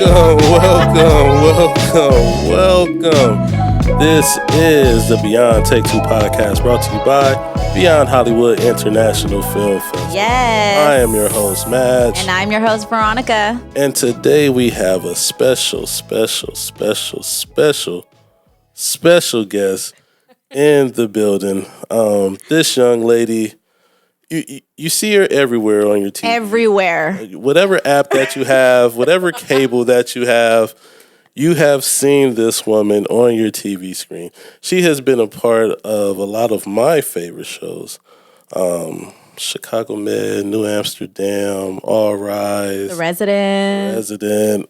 Welcome. This is the Beyond Take Two podcast brought to you by Beyond Hollywood International Film Festival. Yes. I am your host, Madge. And I'm your host, Veronica. And today we have a special guest in the building. This young lady, you see her everywhere on your TV. Everywhere. Whatever app that you have, whatever cable that you have seen this woman on your TV screen. She has been a part of a lot of my favorite shows. Chicago Med, New Amsterdam, All Rise. The Resident.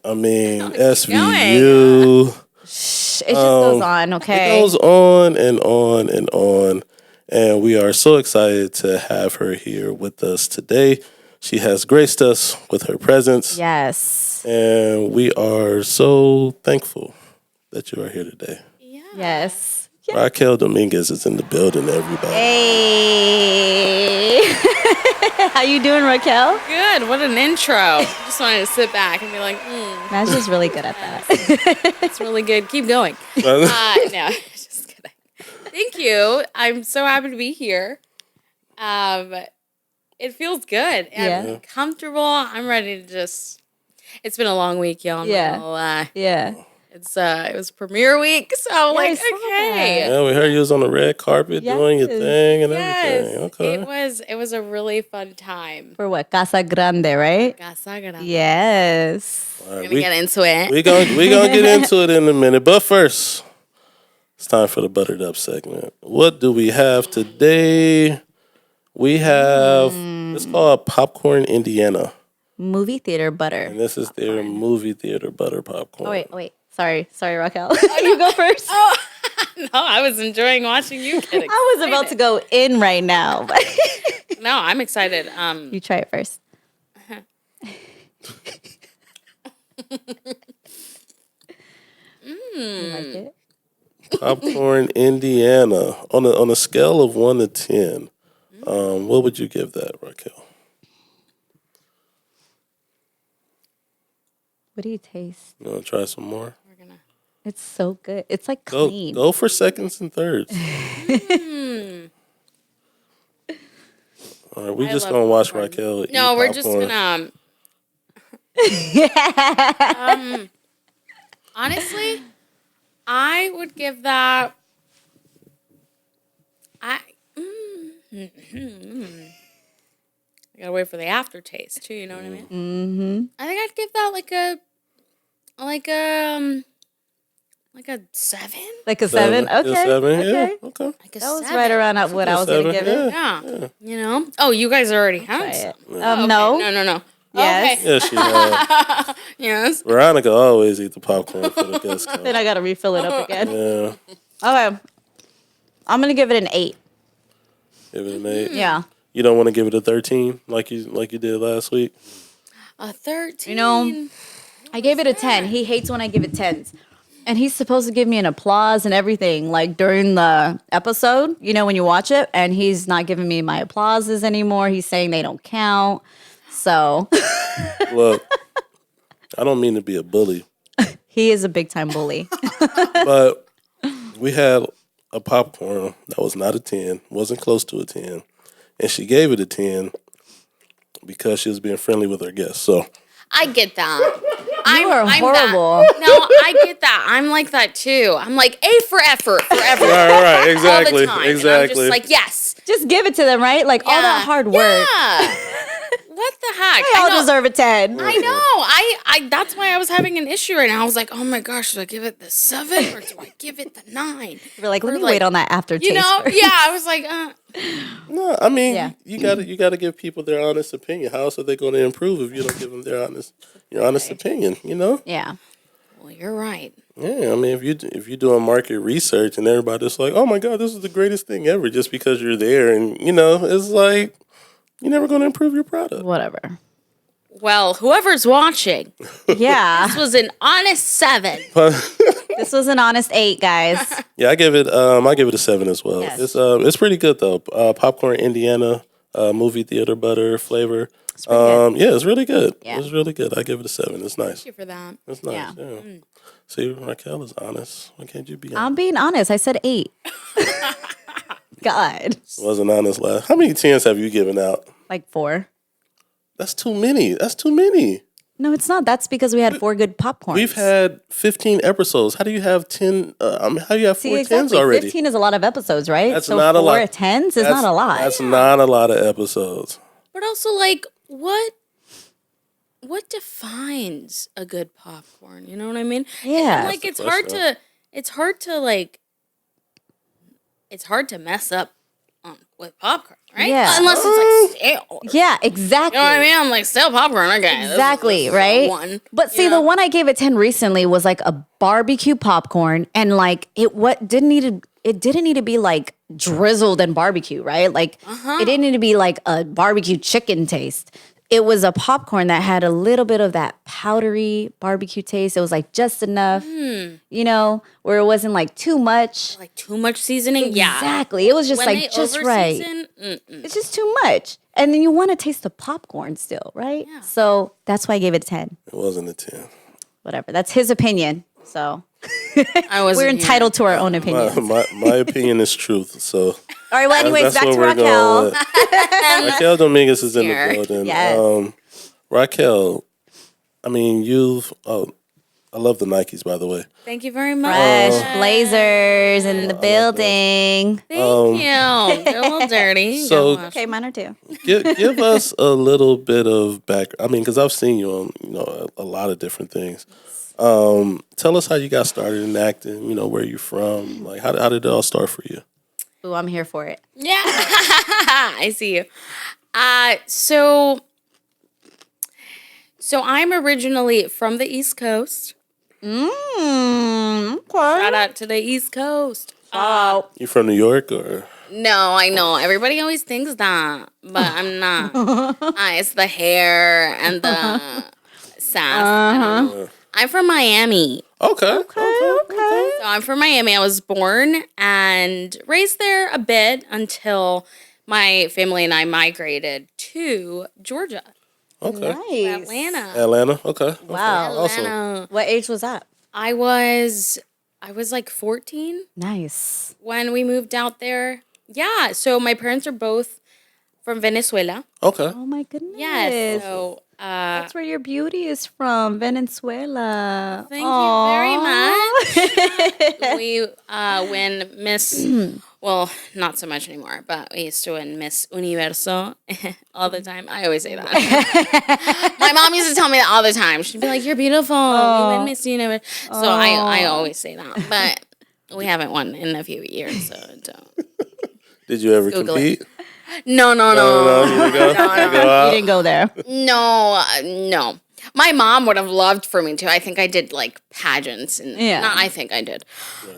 SVU. It just goes on, okay? It goes on and on and on. And we are so excited to have her here with us today. She has graced us with her presence. Yes. And we are so thankful that you are here today. Yeah. Yes. Raquel Dominguez is in the building, everybody. Hey. How you doing, Raquel? Good. What an intro. Just wanted to sit back and be like, Matt's just really good at that. That's really good. Keep going. No, just kidding. Thank you. I'm so happy to be here. It feels good. I'm comfortable. I'm ready to just... It's been a long week, y'all. Yeah. It was premiere week, so okay. Yeah, we heard you was on the red carpet doing your thing and everything. Okay. It was a really fun time. For what? Casa Grande, right? Casa Grande. Yes. All right, We're gonna get into it. We gonna get into it in a minute. But first, it's time for the Buttered Up segment. What do we have today? We have, it's called Popcorn Indiana. Movie theater butter. And this is their movie theater butter popcorn. Oh, wait. Sorry, Raquel. You go first. Oh, no, I was enjoying watching you get excited. I was about to go in right now. But No, I'm excited. you try it first. You like it? Popcorn Indiana. On a scale of 1 to 10, what would you give that, Raquel? What do you taste? You want to try some more? It's so good. It's like clean. Go for seconds and thirds. All right, we're just going to watch Raquel eat No, we're popcorn. just gonna... honestly, I would give that... I gotta wait for the aftertaste too, you know what I mean? Mm-hmm. I think I'd give that like a 7. Like a 7? Okay. A 7, okay. yeah. Okay. Like a That was 7. right around what I was going to give it. Yeah. You know? Oh, you guys already have Try some. it. Okay. No. No. Yes. Okay. Yeah, she has. Yes. Veronica always eat the popcorn for the guests. Then I got to refill it up again. Yeah. Okay. I'm going to give it an 8. Give it an 8. Yeah. You don't want to give it a 13 like you did last week? A 13. You know, I gave it a 10. He hates when I give it 10s. And he's supposed to give me an applause and everything, like during the episode, you know, when you watch it. And he's not giving me my applauses anymore. He's saying they don't count. So. Look, I don't mean to be a bully. He is a big time bully. But we had a popcorn that was not a 10, wasn't close to a 10. And she gave it a 10 because she was being friendly with her guests. So I get that. You are horrible. No, I get that. I'm like that too. I'm like A for effort forever. Right, exactly, All the time. exactly. And I'm just like, yes. Just give it to them, right? Like all that hard work. Yeah. What the heck? They all deserve a 10. I know. I that's why I was having an issue right now. I was like, oh my gosh, should I give it the 7 or do I give it the 9? We're like, let me wait on that aftertaste. You know? first. Yeah, I was like, no, I mean, Yeah. you gotta give people their honest opinion. How else are they going to improve if you don't give them your honest opinion? You know? Yeah. well, you're right. Yeah, I mean, if you do a market research and everybody's like, oh my God, this is the greatest thing ever, just because you're there, and you know, it's like you're never going to improve your product. Whatever. Well, whoever's watching, Yeah. this was an honest 7. This was an honest 8, guys. Yeah, I give it a 7 as well. Yes. It's pretty good though. Popcorn Indiana movie theater butter flavor. It's pretty good. Yeah, it's really good. Yeah. It's really good. I give it a 7. It's nice. Thank you for that. It's nice. Yeah. See, Raquel is honest. Why can't you be honest? I'm being honest. I said 8. God. Wasn't honest last. How many 10s have you given out? Like 4. That's too many. That's too many. No, it's not. That's because we had 4 good popcorns. We've had 15 episodes. How do you have 10? How do you have 4 exactly. 10s already? 15 is a lot of episodes, right? That's so not a lot. 4 10s is not a lot. That's not a lot of episodes. But also, like, what defines a good popcorn? You know what I mean? Yeah. And, like, it's hard to mess up with popcorn, right? Yeah. Unless it's like stale. Yeah, exactly. You know what I mean? I'm like, stale popcorn, okay. Exactly, this is right? one, But see, the one I gave it 10 recently was like a barbecue popcorn, and like it didn't need to be like drizzled in barbecue, right? Like it didn't need to be like a barbecue chicken taste. It was a popcorn that had a little bit of that powdery barbecue taste. It was like just enough, where it wasn't like too much. Like too much seasoning? Yeah. Exactly. It was just When like they just right. over-season, It's just too much. And then you want to taste the popcorn still, right? Yeah. So that's why I gave it a 10. It wasn't a 10. Whatever. That's his opinion. So we're entitled to our own opinion. My opinion is truth. So All right. Well, anyways, back what to we're Raquel. going with. Raquel Dominguez is in Here. the building. Yes. Raquel, I mean, I love the Nikes, by the way. Thank you very much. Fresh Blazers in the building. Thank you. They're a little dirty. So- Okay, mine are too. Give us a little bit of background. I mean, because I've seen you on a lot of different things. Tell us how you got started in acting. Where you from? Like, how did it all start for you? Ooh, I'm here for it. Yeah. I see you. So I'm originally from the East Coast. Okay. Shout out to the East Coast. You from New York or? No, I know. Everybody always thinks that, but I'm not. It's the hair and the sass. I don't know. I'm from Miami. Okay. So I'm from Miami. I was born and raised there a bit until my family and I migrated to Georgia. Okay. Nice. Atlanta. Okay. Wow. Awesome. Atlanta. What age was that? I was like 14 Nice. when we moved out there. Yeah, so my parents are both from Venezuela. Okay. Oh my goodness. Yes. So That's where your beauty is from, Venezuela. thank you very much. We win Miss, well, not so much anymore, but we used to win Miss Universo all the time. I always say that. My mom used to tell me that all the time. She'd be like, "You're beautiful. We win Miss Universo." So I always say that, but we haven't won in a few years, so don't. Did you ever Google compete? No. You didn't go? You didn't go there. No. My mom would have loved for me to. I think I did like pageants and I think I did.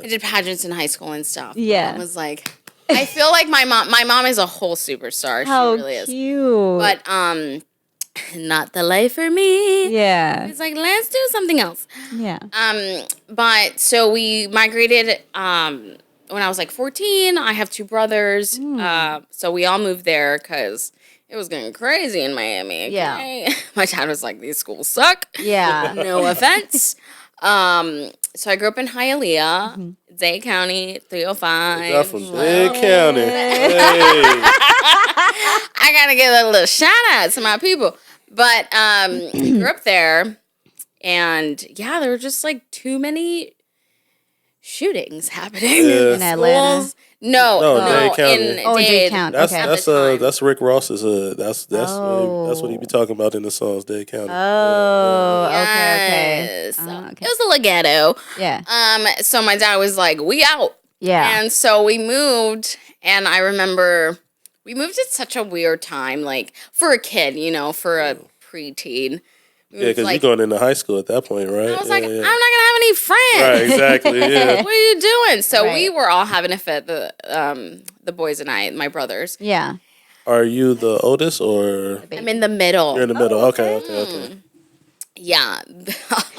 I did pageants in high school and stuff. Yeah. I was like, I feel like my mom is a whole superstar. How she really is. cute. But not the life for me. Yeah. It's like, let's do something else. Yeah. But so we migrated when I was like 14. I have 2 brothers. So we all moved there because it was getting crazy in Miami. Okay? Yeah. My dad was like, these schools suck. Yeah. No offense. So I grew up in Hialeah, Dade County, 305. Got from Dade County. Hey. I gotta give a little shout out to my people. But grew up there, and yeah, there were just like too many shootings happening Yeah. In Atlanta? schools. No, Dade County. in Dade Dade. County. That's Okay. that's Rick Ross's hood. That's Oh. that's what he be talking about in the songs, Dade County. Oh, okay. Yes. So okay. it was a little ghetto. Yeah. So my dad was like, "We out." Yeah. And so we moved, and I remember we moved at such a weird time, like for a kid, for a preteen. Yeah, because you're going into high school at that point, right? I was like, Yeah. I'm not gonna have any friends. Right, exactly. Yeah. What are you doing? So we Right. were all having a fit. The boys and I, my brothers. Yeah. Are you the oldest or I'm in the middle. you're in the middle? Okay. Yeah,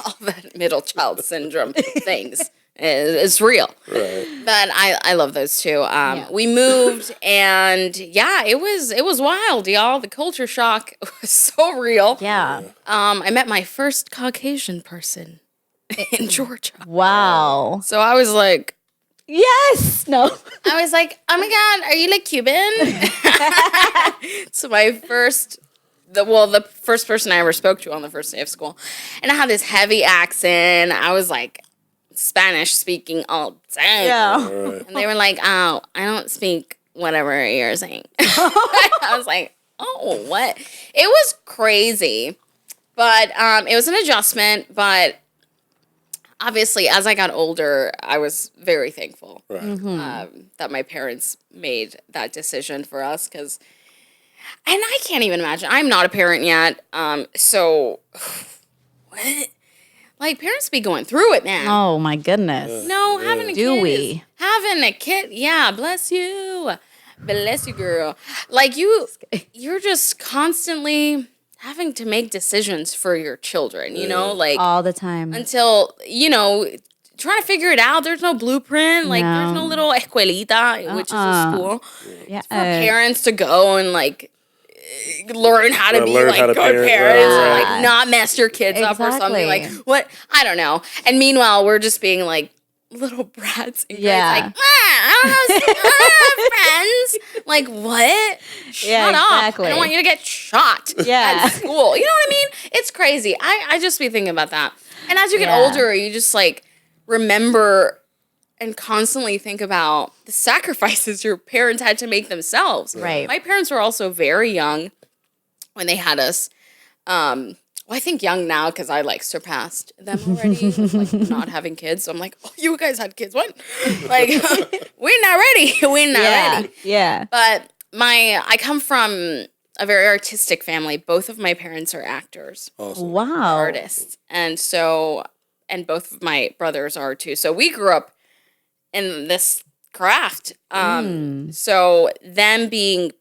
all that middle child syndrome things. It's real. Right. But I love those two. We moved, and yeah, it was wild, y'all. The culture shock was so real. Yeah. I met my first Caucasian person in Georgia. Wow. So I was like, Yes. No. I was like, oh my God, are you like Cuban? So the first person I ever spoke to on the first day of school. And I had this heavy accent. I was like Spanish speaking all day. Yeah. And they were like, oh, I don't speak whatever you're saying. I was like, oh, what? It was crazy. But it was an adjustment. But obviously, as I got older, I was very thankful that my parents made that decision for us. And I can't even imagine. I'm not a parent yet. So, what? Like, parents be going through it, man. Oh my goodness. No, having a Do kid. we? Having a kid. Yeah, bless you. Bless you, girl. Like, you're just constantly having to make decisions for your children, you know? Like, All the time. until, trying to figure it out. There's no blueprint. Like, there's no little escuelita, which is a school Yeah. for parents to go and, like, learn how to be learn like how to good parent, parents or right. like not mess your kids up or something. Like, Exactly. what? I don't know. And meanwhile, we're just being like little brats. And Yeah. like, I don't have friends. Like, what? Shut up. exactly. I don't want you to get shot Yeah. at school. You know what I mean? It's crazy. I just be thinking about that. And as you get Yeah. older, you just like remember and constantly think about the sacrifices your parents had to make themselves. Right. My parents were also very young when they had us. Well, I think young now because I like surpassed them already with like not having kids. So I'm like, oh, you guys had kids. What? Like, we're not ready. We're not ready. Yeah. But I come from a very artistic family. Both of my parents are actors, Awesome. Wow. artists. And both of my brothers are too. So we grew up in this craft. So them being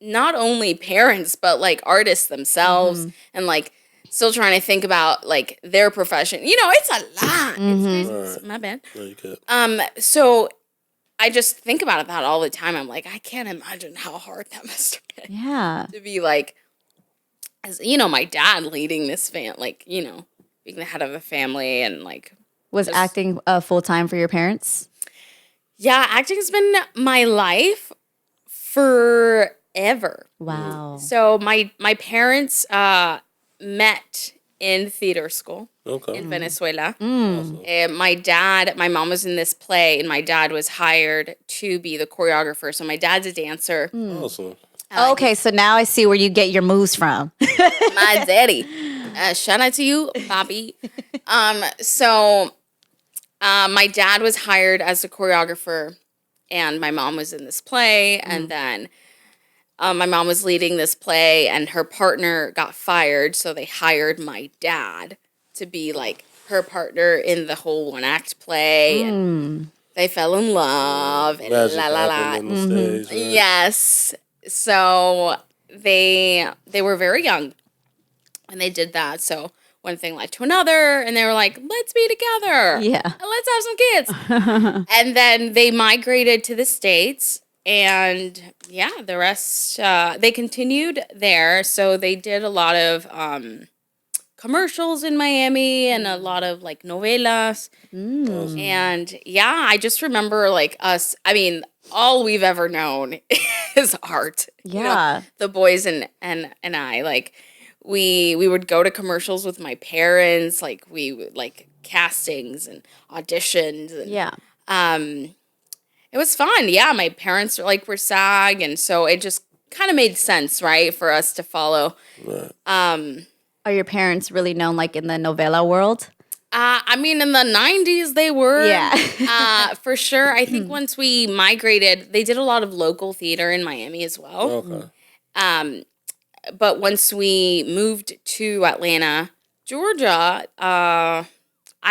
not only parents, but like artists themselves and like still trying to think about like their profession. It's a lot. It's my bad. No, you could. So I just think about that all the time. I'm like, I can't imagine how hard that must have been Yeah. to be like, as my dad leading this like, being the head of a family and like, Was acting full time for your parents? yeah, acting's been my life forever. Wow. So my parents met in theater school Okay. in Venezuela. Awesome. And my mom was in this play, and my dad was hired to be the choreographer. So my dad's a dancer. Awesome. Okay, so now I see where you get your moves from. My daddy. Shout out to you, Bobby. So my dad was hired as a choreographer, and my mom was in this play, and then my mom was leading this play, and her partner got fired, so they hired my dad to be like her partner in the whole one-act play, and they fell in love, and Magic la la la. happened on the stage. Right? Yes. So they were very young when they did that. So one thing led to another, and they were like, let's be together. Yeah. And let's have some kids. And then they migrated to the States, and yeah, the rest, they continued there. So they did a lot of commercials in Miami and a lot of like novelas. Awesome. And yeah, I just remember like us, I mean, all we've ever known is art. Yeah. The boys and I, like, we would go to commercials with my parents, like we would like castings and auditions and Yeah. it was fun. Yeah, my parents were SAG, and so it just kind of made sense, right, for us to follow. Right. Are your parents really known like in the novela world? I mean, in the 90s they were. Yeah. For sure. I think once we migrated, they did a lot of local theater in Miami as well. Okay. But once we moved to Atlanta, Georgia, I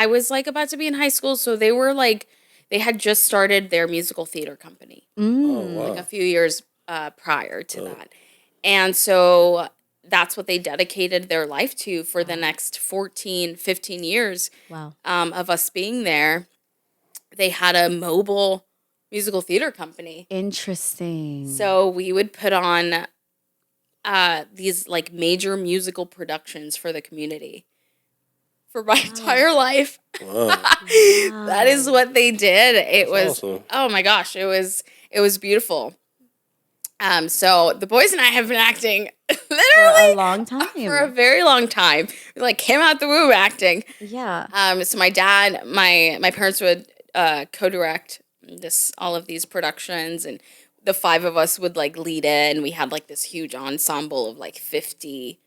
was like about to be in high school, so they were like, they had just started their musical theater company Oh, wow. like a few years prior to that. And so that's what they dedicated their life to for the next 14, 15 years Wow. of us being there. they had a mobile musical theater company. Interesting. So we would put on these like major musical productions for the community for my entire life. Wow. That is what they did. It was awesome. Oh my gosh, it was beautiful. So the boys and I have been acting For literally a long time. for a very long time. We like came out the womb acting. Yeah. So my dad, my parents would co-direct all of these productions, and the five of us would like lead in. We had like this huge ensemble of like 50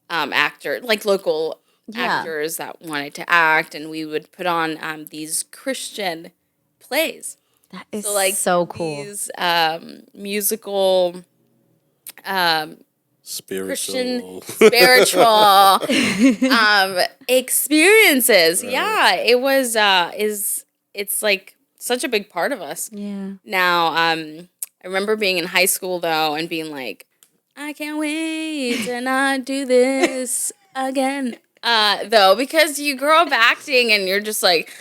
actors, like local actors that wanted to act, and we would put on these Christian plays. That is So cool. These musical Spiritual. spiritual experiences. Right. Yeah, it was it's like such a big part of us. Yeah. Now, I remember being in high school though and being like, I can't wait to not do this again. Though, because you grow up acting and you're just like,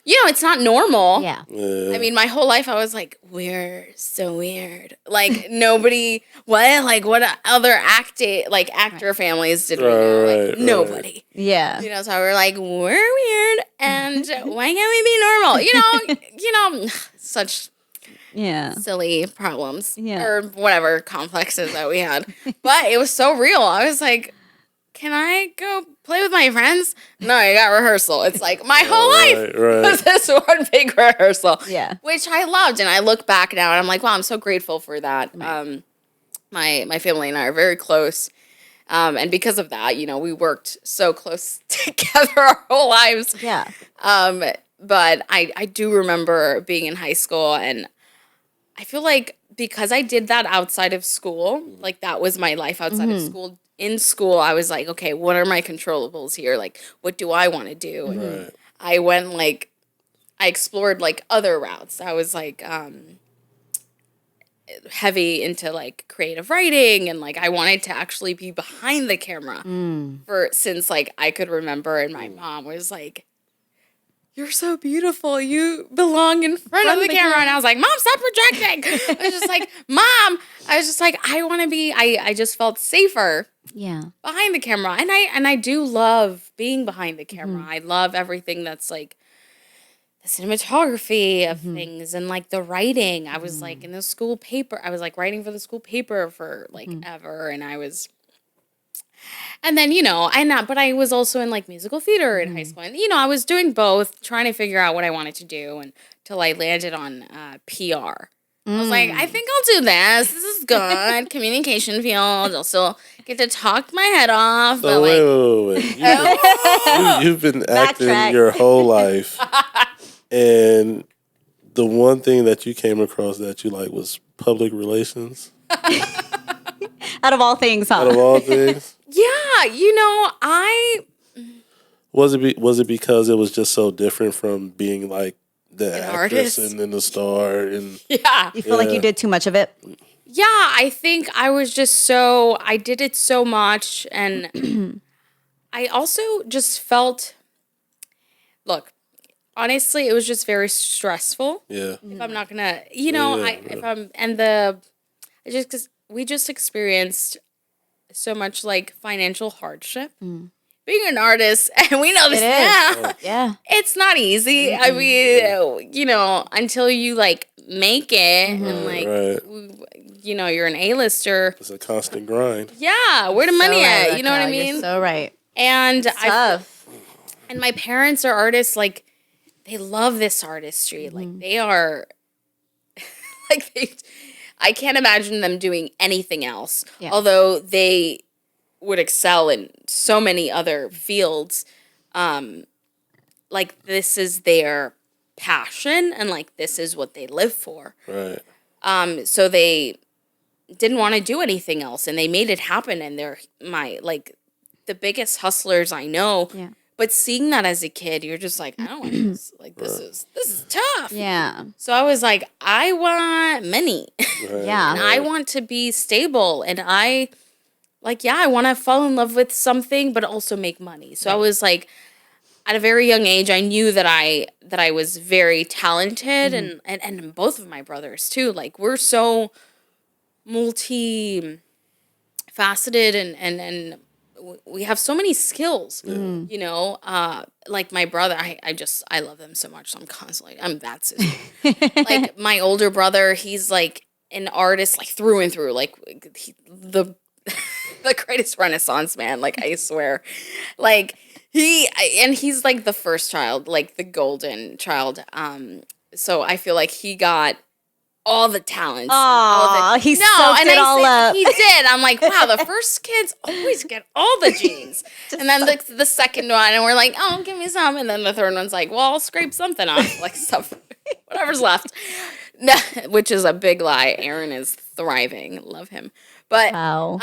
it's not normal. Yeah. I mean, my whole life I was like, we're so weird. Like nobody, what other actor families did we know? Like nobody. Yeah. So we're like, we're weird, and why can't we be normal? Such silly problems. Yeah. Or whatever complexes that we had. But it was so real. I was like, can I go play with my friends? No, I got rehearsal. It's like my whole life was this one big rehearsal. Yeah. Which I loved. And I look back now and I'm like, wow, I'm so grateful for that. My family and I are very close. And because of that, we worked so close together our whole lives. Yeah. But I do remember being in high school, and I feel like because I did that outside of school, like that was my life outside of school. In school, I was like, okay, what are my controllables here? Like, what do I want to do? And I went I explored like other routes. I was like heavy into like creative writing, and like I wanted to actually be behind the camera since like I could remember. And my mom was like, you're so beautiful. You belong in front of the camera. And I was like, Mom, stop projecting. I was just like, Mom, I want to be, I just felt safer behind the camera. And I do love being behind the camera. I love everything that's like the cinematography of things and like the writing. I was like in the school paper. I was like writing for the school paper for like ever. And then, but I was also in like musical theater in high school. And, I was doing both, trying to figure out what I wanted to do until I landed on PR. I was like, I think I'll do this. This is good. Communication field. I'll still get to talk my head off. So wait. You've been acting your whole life. And the one thing that you came across that you like was public relations? Out of all things, huh? Out of all things? Yeah, Was it because it was just so different from being like the actress artist? And then the star and You feel like you did too much of it? Yeah, I think I was just I did it so much, and I also just felt, look, honestly, it was just very stressful. Yeah. If I'm not gonna, we just experienced so much like financial hardship. Being an artist, and we know this now. Yeah. It's not easy. I mean, until you like make it and like, you're an A-lister. It's a constant grind. Yeah. Where the money at? You know what I mean? You're so right. And tough. And my parents are artists. Like, they love this artistry. Like, they are, I can't imagine them doing anything else. Yeah. Although they would excel in so many other fields. Like, this is their passion, and like this is what they live for. Right. So they didn't want to do anything else, and they made it happen, and they're the biggest hustlers I know. Yeah. But seeing that as a kid, you're just like, I don't want this. Like, this is tough. Yeah. So I was like, I want money. Right. Yeah. And I want to be stable, and I want to fall in love with something, but also make money. So I was like, at a very young age, I knew that I was very talented, and both of my brothers too. Like, we're so multi faceted, and we have so many skills. You know, like my brother, I love them so much. So I'm that sister. Like my older brother, he's like an artist, like through and through. Like the greatest Renaissance man. Like, I swear, like. He's like the first child, like the golden child. So I feel like he got all the talents. Oh, he soaked it all up. He did. I'm like, wow, the first kids always get all the genes. And then the second one, and we're like, oh, give me some. And then the third one's like, well, I'll scrape something off, like stuff, whatever's left. No, which is a big lie. Aaron is thriving. Love him. But Wow.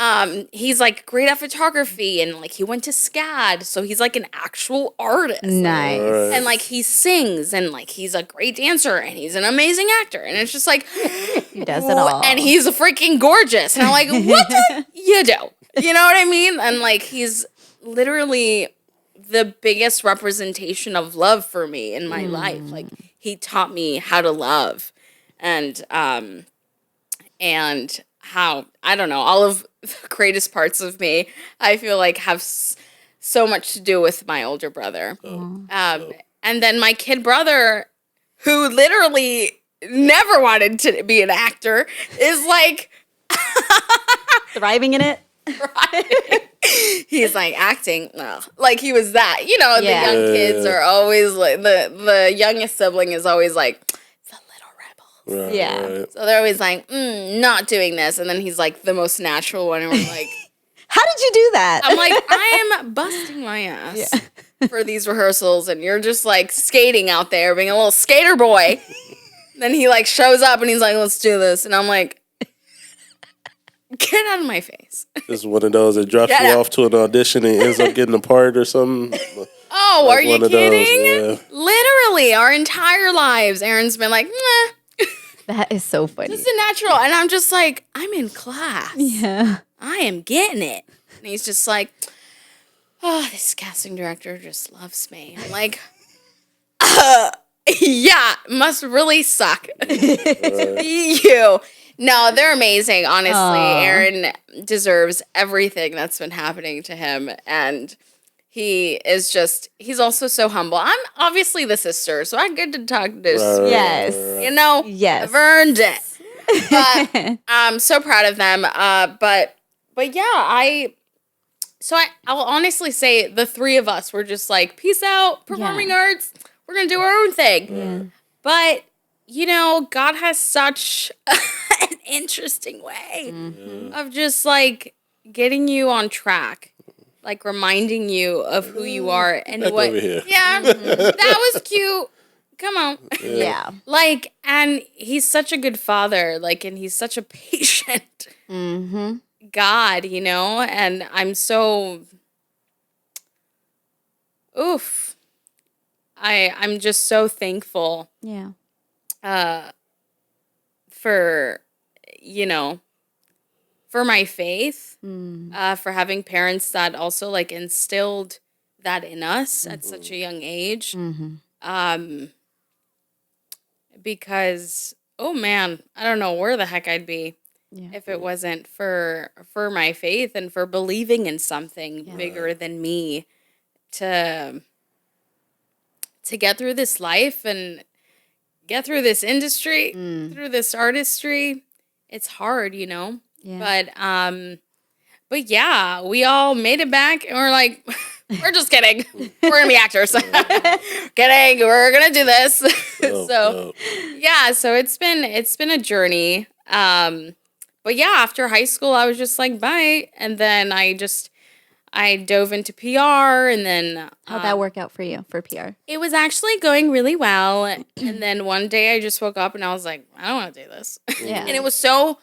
he's like great at photography, and like he went to SCAD, so he's like an actual artist. Nice. Right. And like he sings, and like he's a great dancer, and he's an amazing actor, and it's just like He does it all. and he's freaking gorgeous, and I'm like, what do you do? You know what I mean? And like he's literally the biggest representation of love for me in my life. Like, he taught me how to love, and how, I don't know, all of the greatest parts of me, I feel like have so much to do with my older brother. And then my kid brother, who literally never wanted to be an actor, is like Thriving in it. he's like, acting, no. Like, he was that. You know, Yeah. the young kids are always like, the youngest sibling is always like, the little rebel. Right, Yeah. right. So they're always like, not doing this. And then he's like the most natural one. And we're like, How did you do that? I'm like, I am busting my ass for these rehearsals. And you're just like skating out there, being a little skater boy. Then he like shows up and he's like, let's do this. And I'm like, get out of my face. It's one of those that drops Get you out. off to an audition and ends up getting a part or something. Oh, Like are you one of those, kidding? yeah. Literally, our entire lives, Aaron's been like, nah, That is so funny. this is natural. And I'm just like, I'm in class. Yeah. I am getting it. And he's just like, oh, this casting director just loves me. I'm like, yeah, must really suck. You. No, they're amazing, honestly. Aw. Aaron deserves everything that's been happening to him. And he is just, he's also so humble. I'm obviously the sister, so I get to talk this. Right, Yes. right. You know, Yes. I've earned it. But I'm so proud of them. But yeah, I'll honestly say the three of us were just like, peace out, performing arts. We're gonna do our own thing. Yeah. But you know, God has such an interesting way of just like getting you on track, like reminding you of who you are and Back what. over here. Yeah, that was cute. Come on. Yeah. Like, and he's such a good father, like, and he's such a patient Mm-hmm. God, you know, and I'm so, I'm just so thankful, Yeah. for, you know, for my faith, Mm. for having parents that also like instilled that in us at such a young age. Mm-hmm. Because, oh man, I don't know where the heck I'd be Yeah. if it wasn't for my faith and for believing in something Yeah. bigger than me to get through this life and get through this industry, through this artistry. It's hard, you know. Yeah. But yeah, we all made it back and we're like, we're just kidding. We're gonna be actors. Kidding, we're gonna do this. Dope, So dope. yeah, so it's been a journey. But yeah, after high school, I was just like, bye. And then I dove into PR, and then How'd that work out for you for PR? it was actually going really well. And then one day I just woke up and I was like, I don't want to do this. Yeah. And it was so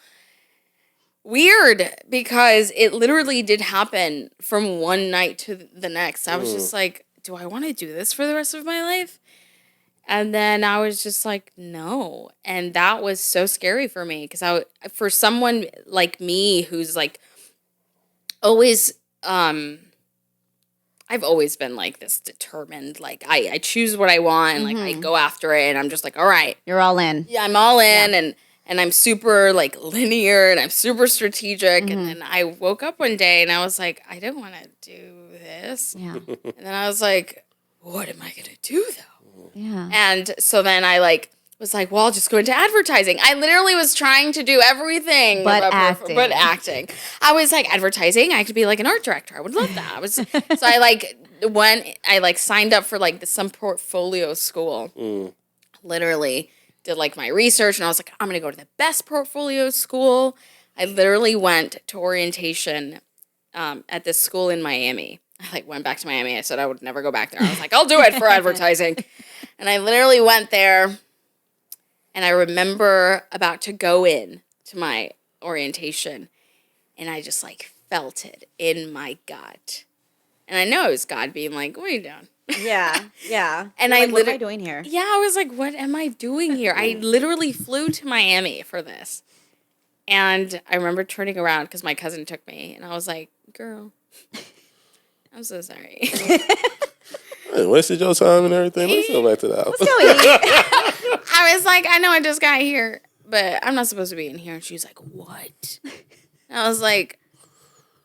weird because it literally did happen from one night to the next. I was just like, do I want to do this for the rest of my life? And then I was just like, no. And that was so scary for me because for someone like me who's like always I've always been like this determined, like I choose what I want and like I go after it and I'm just like, all right. You're all in. Yeah, I'm all in and I'm super like linear and I'm super strategic. And then I woke up one day and I was like, I don't want to do this. Yeah. And then I was like, what am I going to do though? Yeah. And so then I like was like, well, I'll just go into advertising. I literally was trying to do everything But acting. But acting. I was like, advertising, I could be like an art director. I would love that. So I like signed up for like some portfolio school. Literally did like my research and I was like, I'm going to go to the best portfolio school. I literally went to orientation at this school in Miami. I like went back to Miami. I said I would never go back there. I was like, I'll do it for advertising. And I literally went there. And I remember about to go in to my orientation, and I just like felt it in my gut. And I know it was God being like, "What are you doing?" Yeah. Yeah. And You're I like, what am I doing here? Yeah, I was like, "What am I doing here?" I literally flew to Miami for this, and I remember turning around because my cousin took me, and I was like, "Girl, I'm so sorry." Hey, wasted your time and everything. Let's go back to the house. Let's go eat. I was like, I know I just got here, but I'm not supposed to be in here. And she was like, what? And I was like,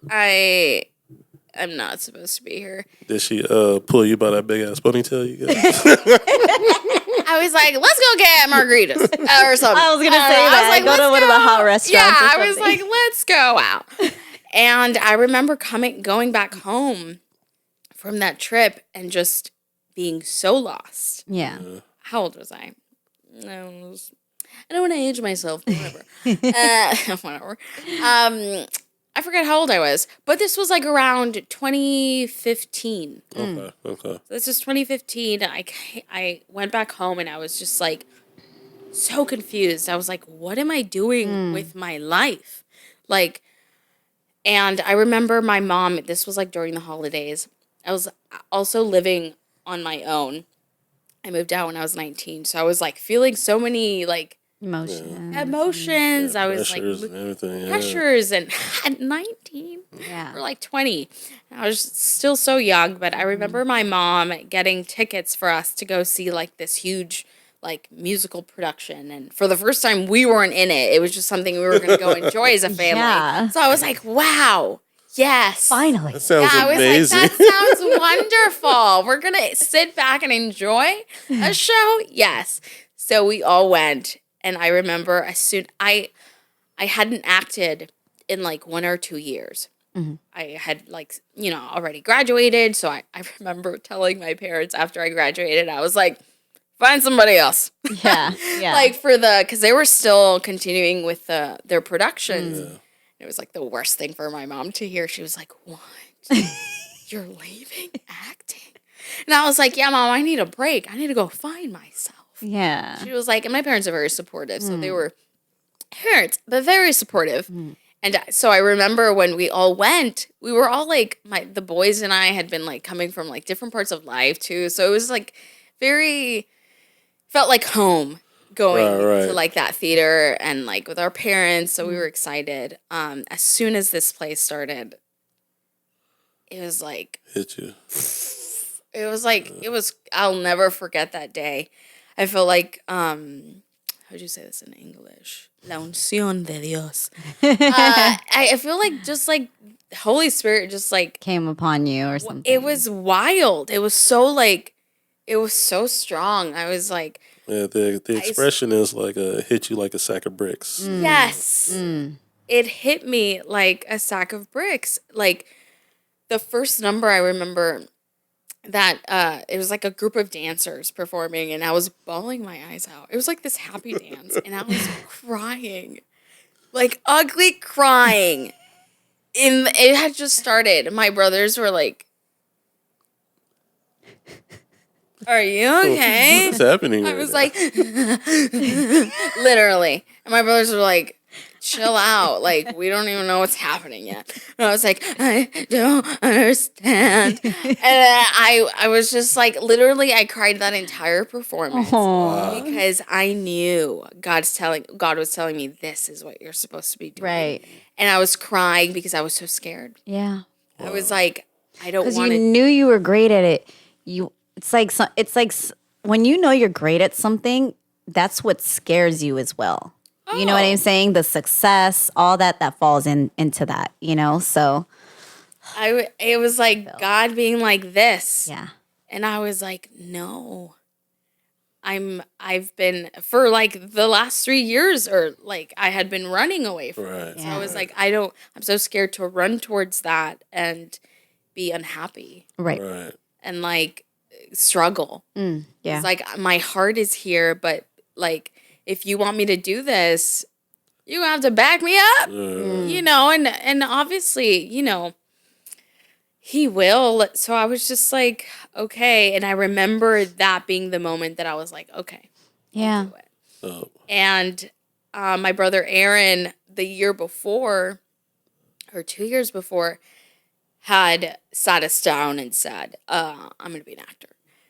I'm not supposed to be here. Did she pull you by that big ass ponytail you got? I was like, let's go get margaritas or something. I was going to say that. I was like, go to one of the hot restaurants. Yeah, or I was something. like, let's go out. And I remember going back home from that trip and just being so lost. Yeah. How old was I? I don't want to age myself, but whatever. Whatever. I forget how old I was, but this was like around 2015. Okay. This is 2015. I went back home and I was just like so confused. I was like, what am I doing with my life? Like, and I remember my mom, this was like during the holidays. I was also living on my own. I moved out when I was 19, so I was like feeling so many like emotions. I was like and everything, pressures, and at 19 or like 20, I was still so young. But I remember my mom getting tickets for us to go see like this huge like musical production, and for the first time we weren't in it. It was just something we were going to go enjoy as a family. Yeah. So I was like, wow. Yes. Finally. That sounds amazing. I was like, that sounds wonderful. We're going to sit back and enjoy a show? Yes. So we all went. And I remember I hadn't acted in like 1 or 2 years. Mm-hmm. I had like, already graduated. So I remember telling my parents after I graduated, I was like, find somebody else. Yeah. Yeah. Like because they were still continuing with their productions. Yeah. It was like the worst thing for my mom to hear. She was like, what? You're leaving acting? And I was like, yeah, Mom, I need a break. I need to go find myself. Yeah. She was like, and my parents are very supportive. So they were parents, but very supportive. And so I remember when we all went, we were all like, the boys and I had been like coming from like different parts of life too. So it was like felt like home. Going to like that theater and like with our parents, so we were excited. As soon as this play started, it was like hit you. It was like I'll never forget that day. I feel like how'd you say this in English? La unción de Dios. I feel like just like Holy Spirit just like came upon you or something. It was wild. It was so strong. I was like. Yeah, the expression is like hit you like a sack of bricks. Yes. It hit me like a sack of bricks. Like the first number I remember that it was like a group of dancers performing and I was bawling my eyes out. It was like this happy dance and I was crying. Like ugly crying. It had just started. My brothers were like, are you okay? What's happening? I was like, literally. And my brothers were like, chill out. Like, we don't even know what's happening yet. And I was like, I don't understand. And I was just like, literally, I cried that entire performance. Because I knew God was telling me, this is what you're supposed to be doing. Right. And I was crying because I was so scared. Yeah. I was like, I don't Because want you to. knew you were great at it. When you know you're great at something, that's what scares you as well. You know what I'm saying? The success, all that falls into that. So It was like God being like this. yeah, And I was like, no. I've been for like the last 3 years, or like I had been running away from it. So I was like, I'm so scared to run towards that and be unhappy right. and like struggle. Yeah, It's like my heart is here, but like if you want me to do this, you have to back me up. And obviously, he will. So I was just like, okay. And I remember that being the moment that I was like, okay, yeah. do it. And my brother Aaron, the year before, or 2 years before, had sat us down and said, I'm going to be an actor.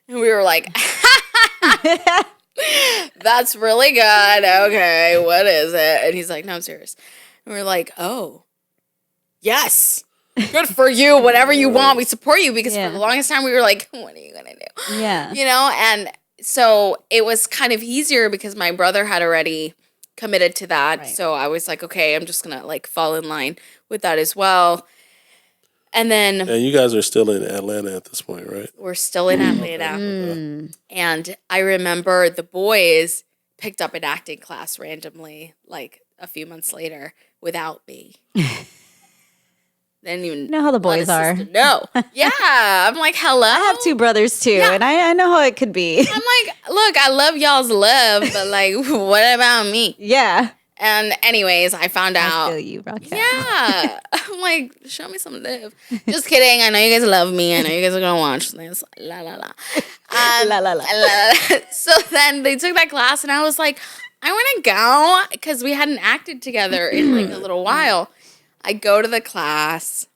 And we were like, that's really good. Okay, what is it? And he's like, no, I'm serious. And we're like, oh, yes. Good for you. Whatever you want, we support you. Because for the longest time, we were like, what are you going to do? Yeah. And so it was kind of easier because my brother had already committed to that. Right. So I was like, okay, I'm just going to like fall in line with that as well. And then... And you guys are still in Atlanta at this point, right? We're still in Atlanta. And I remember the boys picked up an acting class randomly, like a few months later, without me. They didn't even know how the boys are. No. Yeah. I'm like, hello? I have 2 brothers too, and I know how it could be. I'm like, look, I love y'all's love, but like, what about me? Yeah. And anyways, I found out. I feel you, Raquel. Yeah. I'm like, show me some love. Just kidding. I know you guys love me. I know you guys are going to watch this. La, la, la. La, la, la. So then they took that class, and I was like, I want to go, because we hadn't acted together in like a little while. I go to the class.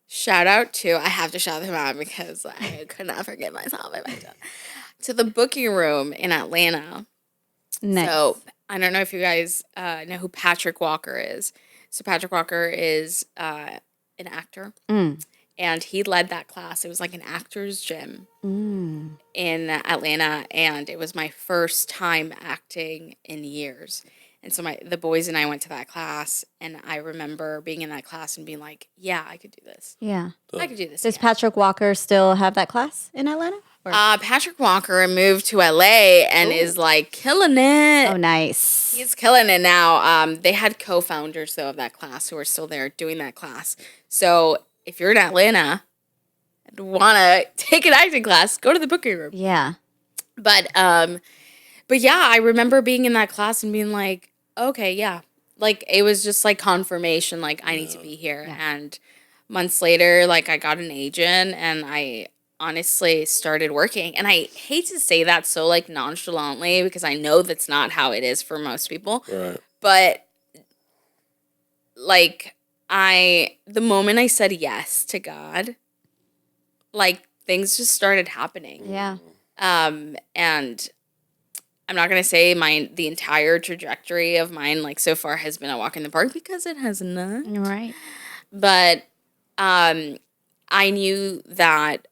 Shout out to, I have to shout them out because I could not forget myself if I don't. To the booking room in Atlanta. Nice. So I don't know if you guys know who Patrick Walker is. So Patrick Walker is an actor. And he led that class. It was like an actor's gym in Atlanta. And it was my first time acting in years. And so the boys and I went to that class, and I remember being in that class and being like, yeah, I could do this. Yeah. I could do this. Does Patrick Walker still have that class in Atlanta? Patrick Walker moved to LA and is like killing it. Oh, nice. He's killing it now. They had co-founders, though, of that class who are still there doing that class. So if you're in Atlanta and want to take an acting class, go to the booking room. Yeah. But yeah, I remember being in that class and being like, okay, yeah. Like, it was just like confirmation, like, I need to be here. Yeah. And months later, like, I got an agent, and I honestly started working. And I hate to say that so, like, nonchalantly, because I know that's not how it is for most people. Right. But, like, the moment I said yes to God, like, things just started happening. Yeah. And I'm not going to say the entire trajectory of mine, like, so far has been a walk in the park, because it has not. Right. But I knew that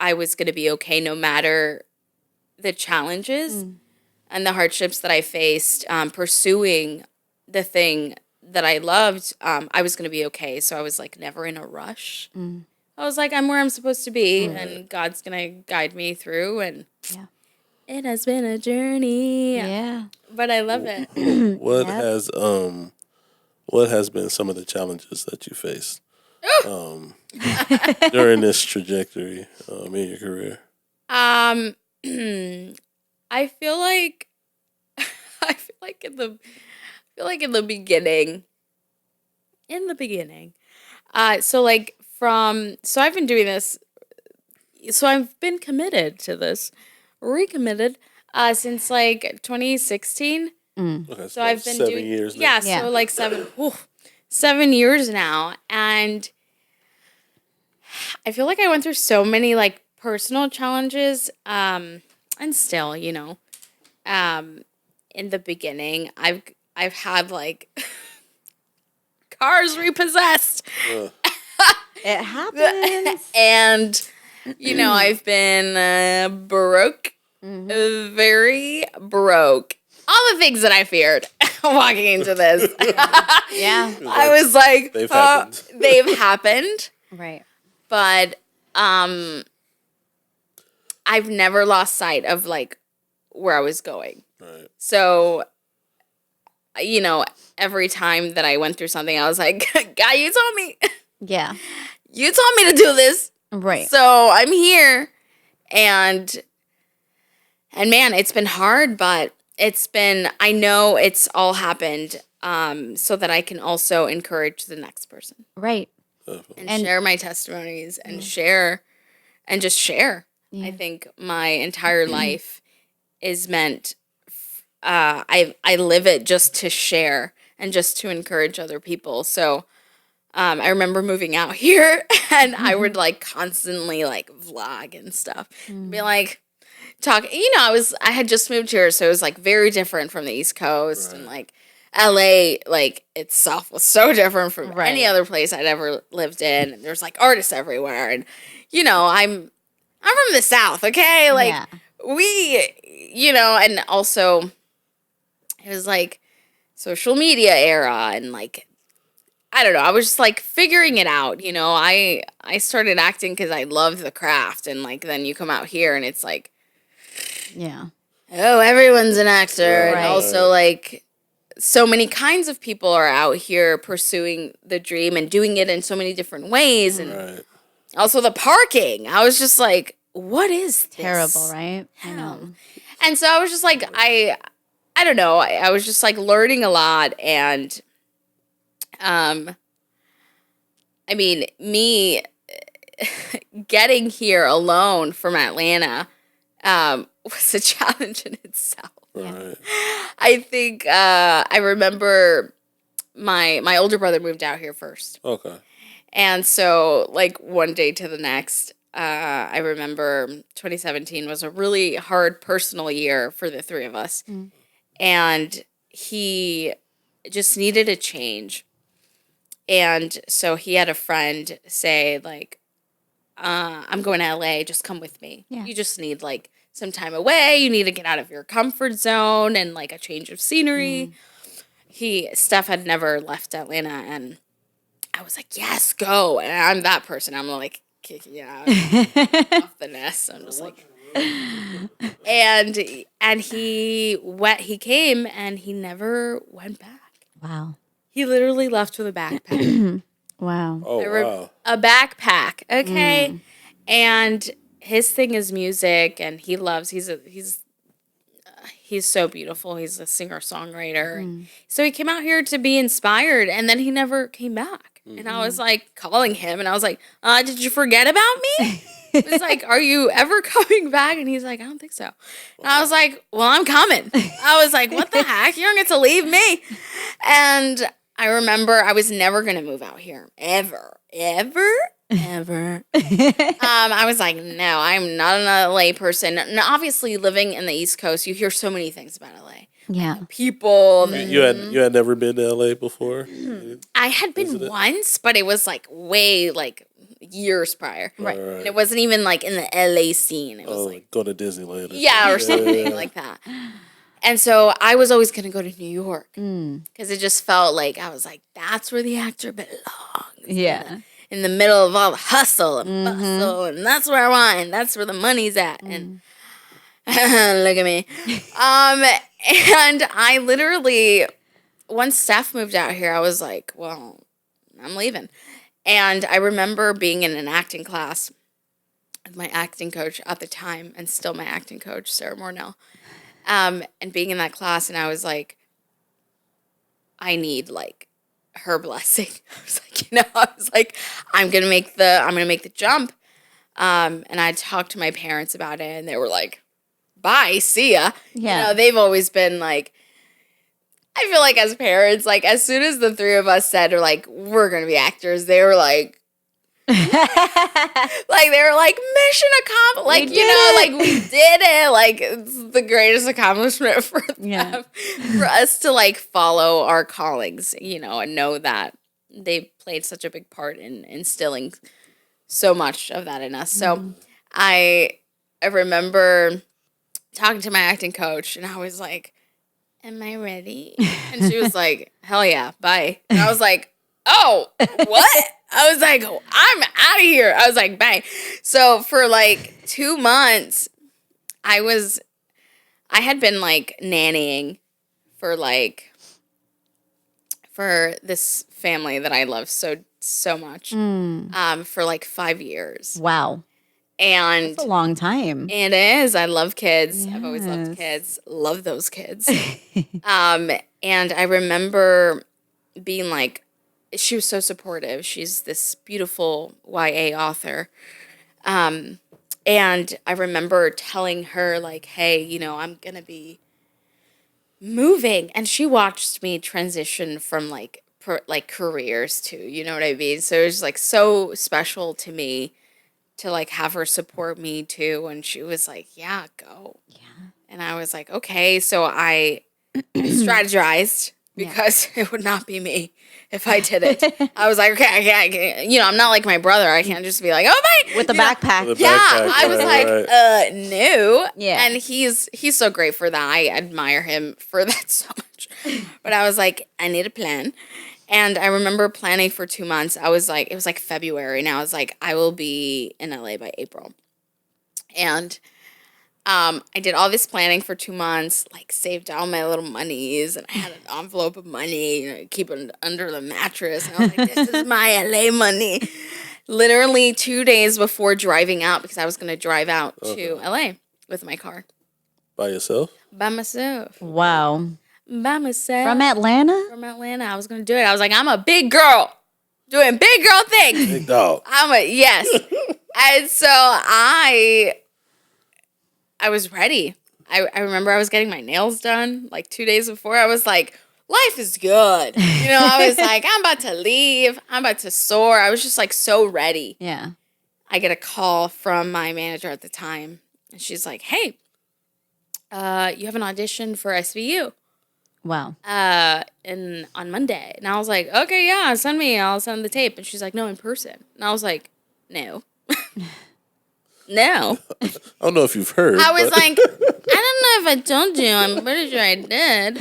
I was going to be okay no matter the challenges and the hardships that I faced pursuing the thing that I loved. I was going to be okay. So I was, like, never in a rush. I was like, I'm where I'm supposed to be, and God's going to guide me through, and it has been a journey. Yeah. But I love it. What has been some of the challenges that you faced during this trajectory in your career? I feel like in the beginning. So I've been doing this. So I've been committed to this, recommitted, since like 2016. Okay, So I've been 7 doing years now. Yeah, so like 7 years now, and I feel like I went through so many like personal challenges, and still, in the beginning, I've had like cars repossessed. It happens. And, I've been broke, very broke. All the things that I feared walking into this. Yeah. I was like, They've happened. They've happened. Right. But I've never lost sight of, like, where I was going. Right. So, every time that I went through something, I was like, God, you told me. Yeah. You told me to do this. Right. So I'm here. And man, it's been hard, but I know it's all happened so that I can also encourage the next person. Right. And share my testimonies and just share. Yeah. I think my entire life is meant, I live it just to share and just to encourage other people. So I remember moving out here and I would like constantly like vlog and stuff. Be like, talk, I had just moved here, so it was like very different from the East Coast. Right. And like LA, like itself was so different from any other place I'd ever lived in. And there's like artists everywhere. And, I'm from the South, okay? Like and also it was like social media era and like, I don't know. I was just like figuring it out. I started acting because I loved the craft, and like then you come out here and it's like, oh, everyone's an actor, and also like so many kinds of people are out here pursuing the dream and doing it in so many different ways, and also the parking. I was just like, what is this? Terrible, right? I know. And so I was just like, I don't know. I was just like learning a lot, and I mean, me getting here alone from Atlanta was a challenge in itself. Right. I think I remember my older brother moved out here first. Okay. And so, like, one day to the next, I remember 2017 was a really hard personal year for the three of us. Mm. And he just needed a change. And so he had a friend say, like, I'm going to LA, just come with me. Yeah. You just need, like, some time away. You need to get out of your comfort zone and, like, a change of scenery. Steph had never left Atlanta, and I was like, yes, go. And I'm that person. I'm, like, kicking it out off the nest. I'm just like... and he came, and he never went back. Wow. He literally left with a backpack. Wow. Oh, wow. A backpack, okay? And his thing is music, and he's so beautiful. He's a singer-songwriter. So he came out here to be inspired, and then he never came back. And I was, like, calling him, and I was like, did you forget about me? It was like, are you ever coming back? And he's like, I don't think so. And I was like, well, I'm coming. I was like, what the heck? You don't get to leave me. And I remember I was never going to move out here. Ever. I was like, no, I'm not an LA person. Now, obviously, living in the East Coast, you hear so many things about LA. Yeah. People. You had never been to LA before? I had been once, but it was like way like years prior. Right. And it wasn't even like in the LA scene. It was like go to Disneyland. Or something like that. And so I was always going to go to New York because it just felt like, I was like, that's where the actor belongs. Yeah. In the middle of all the hustle and bustle, and that's where I want, and that's where the money's at. And look at me. And I literally, once Steph moved out here, I was like, well, I'm leaving. And I remember being in an acting class with my acting coach at the time, and still my acting coach, Sarah Mornell. And being in that class, and I was like, I need like her blessing. I was like, I'm gonna make the jump. And I talked to my parents about it, and they were like, bye, see ya. Yeah. They've always been like, I feel like as parents, like as soon as the three of us said, like, we're gonna be actors, they were like, like they were like, mission accomplished, like like we did it, like it's the greatest accomplishment for them, for us to like follow our callings, and know that they played such a big part in instilling so much of that in us. So I remember talking to my acting coach, and I was like, am I ready? And she was like, hell yeah, bye. And I was like, oh, what? I was like, oh, I'm out of here. I was like, bye. So for like 2 months, I had been like nannying for this family that I love so much for like 5 years. Wow. And That's a long time. it is. I love kids. I've always loved Yes. kids. Love those kids. And I remember being like, she was so supportive. She's this beautiful YA author. And I remember telling her like, hey, you know, I'm going to be moving. And she watched me transition from like careers too, you know what I mean? So it was like so special to me to like have her support me too. And she was like, yeah, go. Yeah. And I was like, okay. So I strategized because it would not be me if I did it. I was like, okay, I can't, you know, I'm not like my brother. I can't just be like, oh my, With the backpack. With the yeah, backpack, I was right. no. Yeah. And he's so great for that. I admire him for that so much. But I was like, I need a plan. And I remember planning for 2 months. I was like, it was like February. And I was like, I will be in LA by April. And I did all this planning for 2 months, like saved all my little monies. And I had an envelope of money, you know, keep it under the mattress. And I was like, this is my LA money. Literally 2 days before driving out, because I was going to drive out to LA with my car. By yourself? By myself. Wow. By myself. From Atlanta? From Atlanta. I was going to do it. I was like, I'm a big girl doing big girl things. Big dog. Yes. And so I was ready. I remember I was getting my nails done like 2 days before. I was like, life is good. You know, I was like, I'm about to leave. I'm about to soar. I was just like so ready. Yeah. I get a call from my manager at the time. And she's like, hey, you have an audition for SVU. Wow. On Monday. And I was like, okay, yeah, I'll send the tape. And she's like, no, in person. And I was like, no. No. I don't know if you've heard. I was like, I don't know if I told you. I'm pretty sure I did.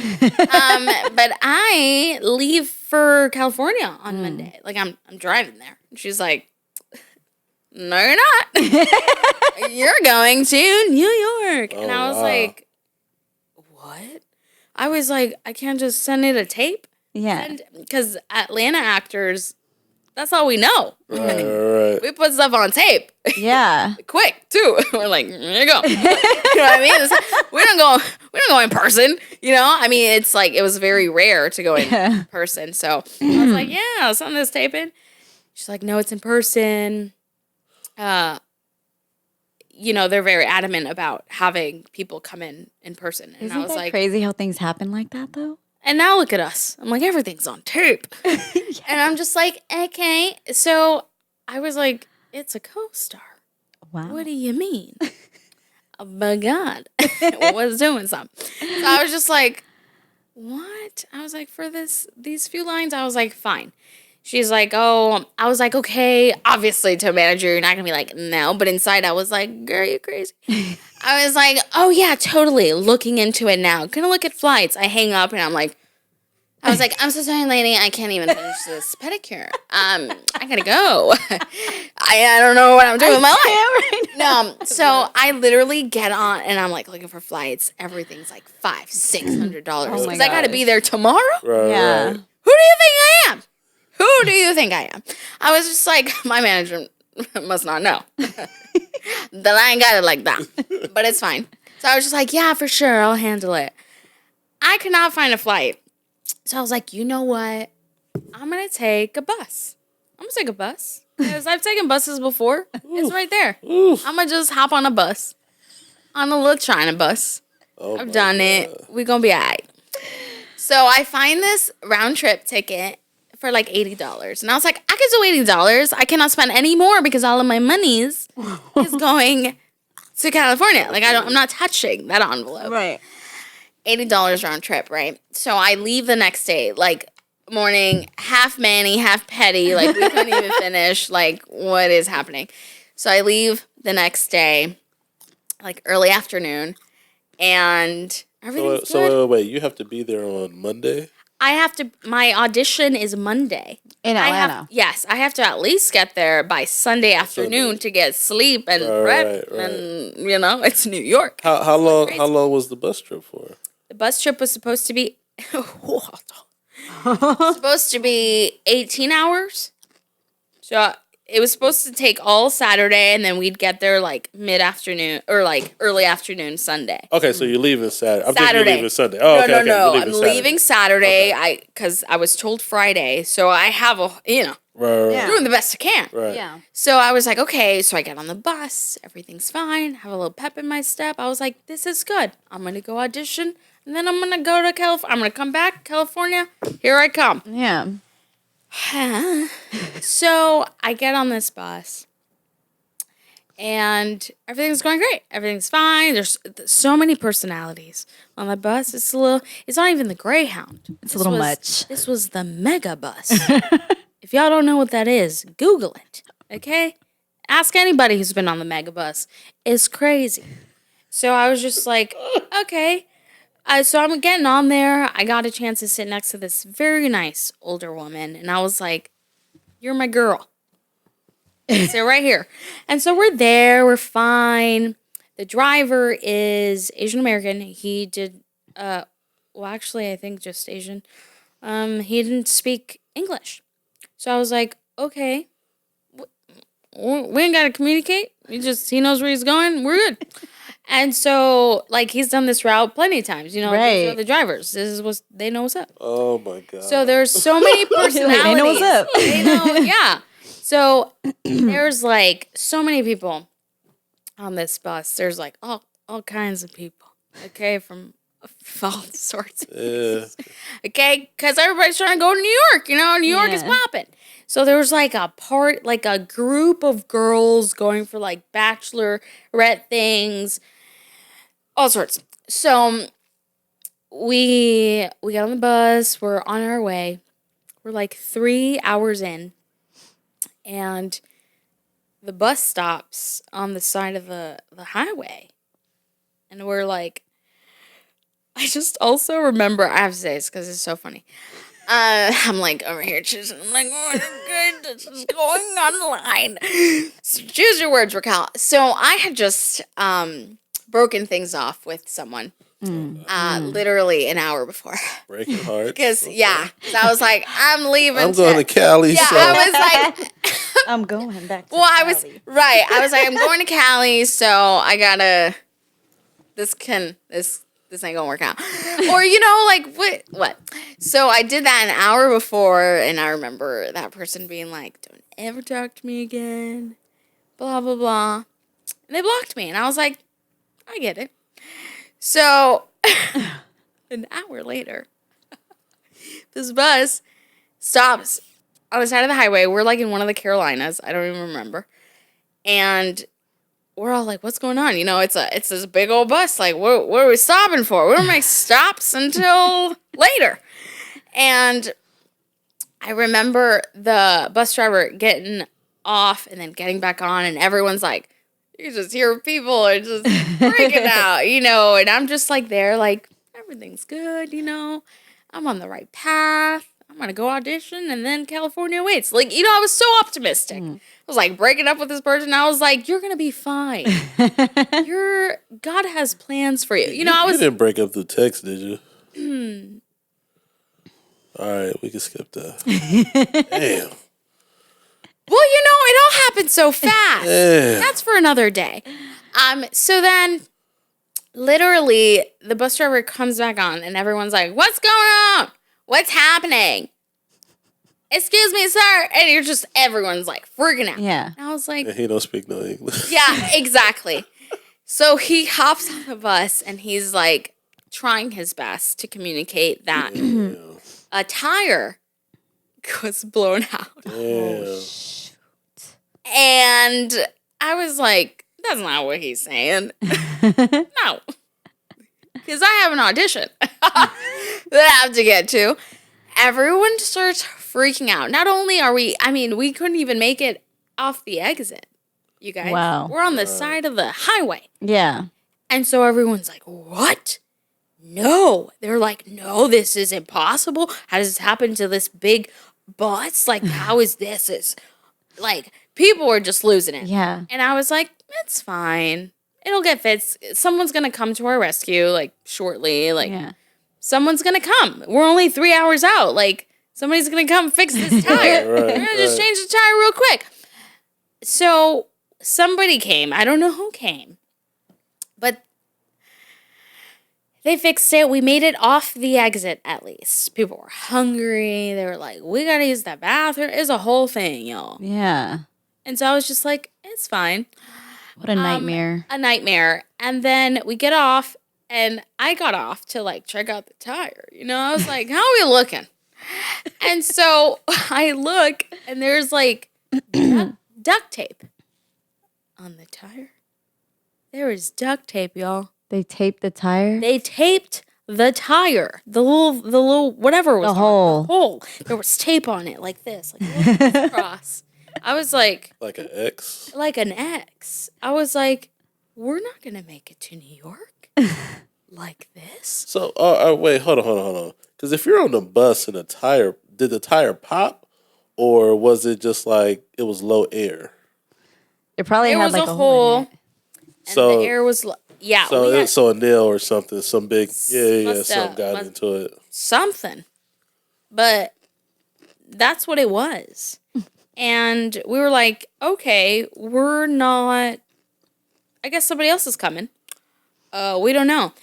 But I leave for California on Monday. Like, I'm driving there. And she's like, no, you're not. You're going to New York. And I was like, what? I was like, I can't just send it a tape? Yeah. Because Atlanta actors, that's all we know. Right. We put stuff on tape. Yeah. Quick, too. We're like, here you go. You know what I mean? We don't go in person. You know? I mean, it's like, it was very rare to go in person. So I was like, yeah, I'll send this tape in. She's like, no, it's in person. You know, they're very adamant about having people come in person. And Isn't I was that like, crazy how things happen like that, though? and now look at us. I'm like, everything's on tape. And I'm just like, okay. So I was like, it's a co-star. Wow. What do you mean? Oh my God. Was doing something. So I was just like, what? I was like, for these few lines, I was like, fine. She's like, oh, I was like, okay, obviously to a manager, you're not going to be like, no. But inside, I was like, girl, you crazy. I was like, oh, yeah, totally. Looking into it now. Gonna look at flights. I hang up and I was like, I'm so sorry, lady. I can't even finish this pedicure. I gotta go. I don't know what I'm doing with my life. No, so I literally get on and I'm like looking for flights. Everything's like $500-$600 because I gotta be there tomorrow. Right, Yeah. right. Who do you think I am? Who do you think I am? I was just like, my manager must not know that I ain't got it like that, but it's fine. So I was just like, yeah, for sure, I'll handle it. I could not find a flight. So I was like, you know what? I'm going to take a bus. I'm going to take a bus. Because I've taken buses before. It's right there. I'm going to just hop on a bus. On a little China bus. I've done it. We're going to be all right. So I find this round trip ticket for like $80. And I was like, I could do $80. I cannot spend any more because all of my monies is going to California. Like, I'm not touching that envelope. Right. $80 round trip, right? So I leave the next day, like morning, half Manny, half Petty. Like, we couldn't even finish. Like, what is happening? So I leave the next day, like, early afternoon, and everything's good. Wait. You have to be there on Monday? I have to, my audition is Monday. In Atlanta. I have to at least get there by Sunday afternoon to get sleep and prep. Right. And, you know, it's New York. How long was the bus trip for? The bus trip was supposed to be, supposed to be 18 hours. So it was supposed to take all Saturday, and then we'd get there like mid-afternoon or like early afternoon Sunday. Okay, so you're leaving Saturday. I'm Saturday. thinking you're leaving Sunday. Oh, okay. No. You're I'm Saturday. leaving Saturday. Because I was told Friday, so I have Right. doing the best I can. Right. Yeah. So I was like, okay. So I get on the bus. Everything's fine. Have a little pep in my step. I was like, this is good. I'm gonna go audition, and then I'm gonna go to California. I'm gonna come back, California. Here I come. Yeah. So I get on this bus, and everything's going great. Everything's fine. There's so many personalities on the bus. It's not even the Greyhound. It's a little much. This was the Mega Bus. If y'all don't know what that is, Google it, okay? Ask anybody who's been on the Mega Bus. It's crazy. So I was just like, okay. So I'm getting on there. I got a chance to sit next to this very nice older woman, and I was like, you're my girl. Sit right here. And so we're there. We're fine. The driver is Asian American. He did, actually, I think just Asian. He didn't speak English. So I was like, okay, we ain't got to communicate. He knows where he's going. We're good. And so, like, he's done this route plenty of times. You know, Right. these are the drivers. They know what's up. Oh my God. So there's so many personalities. They know what's up. They know, yeah. So there's like so many people on this bus. There's like all kinds of people. Okay, from all sorts. Yeah. Okay, because everybody's trying to go to New York. You know, New York is popping. So there was like a group of girls going for like bachelorette things, all sorts. So we got on the bus. We're on our way. We're like 3 hours in, and the bus stops on the side of the highway, and we're like, I just also remember, I have to say this because it's so funny. I'm like over here choosing. I'm like, oh, good, this is going online. So choose your words, Raquel. So I had just broken things off with someone literally an hour before. Breaking hearts. Because, so I was like, I'm leaving. I'm going to Cali. Yeah, so. I was like, I'm going back to well, I Cali. was, right. I was like, I'm going to Cali, so I gotta, this ain't gonna work out. Or, you know, like, what? So I did that an hour before, and I remember that person being like, don't ever talk to me again, blah, blah, blah. And they blocked me, and I was like, I get it. So, an hour later, this bus stops on the side of the highway. We're, like, in one of the Carolinas. I don't even remember. And we're all like, what's going on? You know, it's this big old bus. Like, what are we stopping for? We don't make stops until later. And I remember the bus driver getting off and then getting back on, and everyone's like, you can just hear people are just freaking out, you know, and I'm just like there, like, everything's good, you know, I'm on the right path. I'm going to go audition, and then California waits. Like, you know, I was so optimistic. I was like breaking up with this person. I was like, you're going to be fine. God has plans for you. You know, You didn't break up through text, did you? All right, we can skip that. Damn. Well, you know, it all happened so fast. Damn. That's for another day. So then, literally, the bus driver comes back on, and everyone's like, what's going on? What's happening? Excuse me, sir. And everyone's like freaking out. Yeah. And I was like, And he don't speak no English. yeah, exactly. So he hops on the bus, and he's like trying his best to communicate that a tire was blown out. Damn. And I was like, that's not what he's saying. No. Because I have an audition that I have to get to. everyone starts freaking out. Not only are we couldn't even make it off the exit, you guys. Wow. We're on the side of the highway. Yeah. And so everyone's like, what? No. They're like, no, this is impossible. How does this happen to this big bus? Like, how is this? It's like, people were just losing it. Yeah. And I was like, it's fine. It'll get fixed. Someone's going to come to our rescue, like, shortly. Like, someone's going to come. We're only 3 hours out. Like, somebody's going to come fix this tire. We're going to just change the tire real quick. So, somebody came. I don't know who came. But they fixed it. We made it off the exit, at least. People were hungry. They were like, we got to use the bathroom. It's a whole thing, y'all. Yeah. And so I was just like, it's fine. What a nightmare. A nightmare. And then we get off, and I got off to, like, check out the tire. You know, I was like, how are we looking? And so I look, and there's, like, duct tape on the tire. There is duct tape, y'all. They taped the tire? They taped the tire. The little, whatever was the on hole. it. The hole. There was tape on it, like this. Like a little cross. I was like... Like an X? Like an X. I was like, we're not going to make it to New York like this. So, wait, hold on. Because if you're on the bus and did the tire pop? Or was it just like, it was low air? It probably There had was like a a hole. in it. And So, the air was... Yeah. So a nail or something, some big, something got into it. Something. But that's what it was. And we were like, okay, we're not... I guess somebody else is coming. We don't know.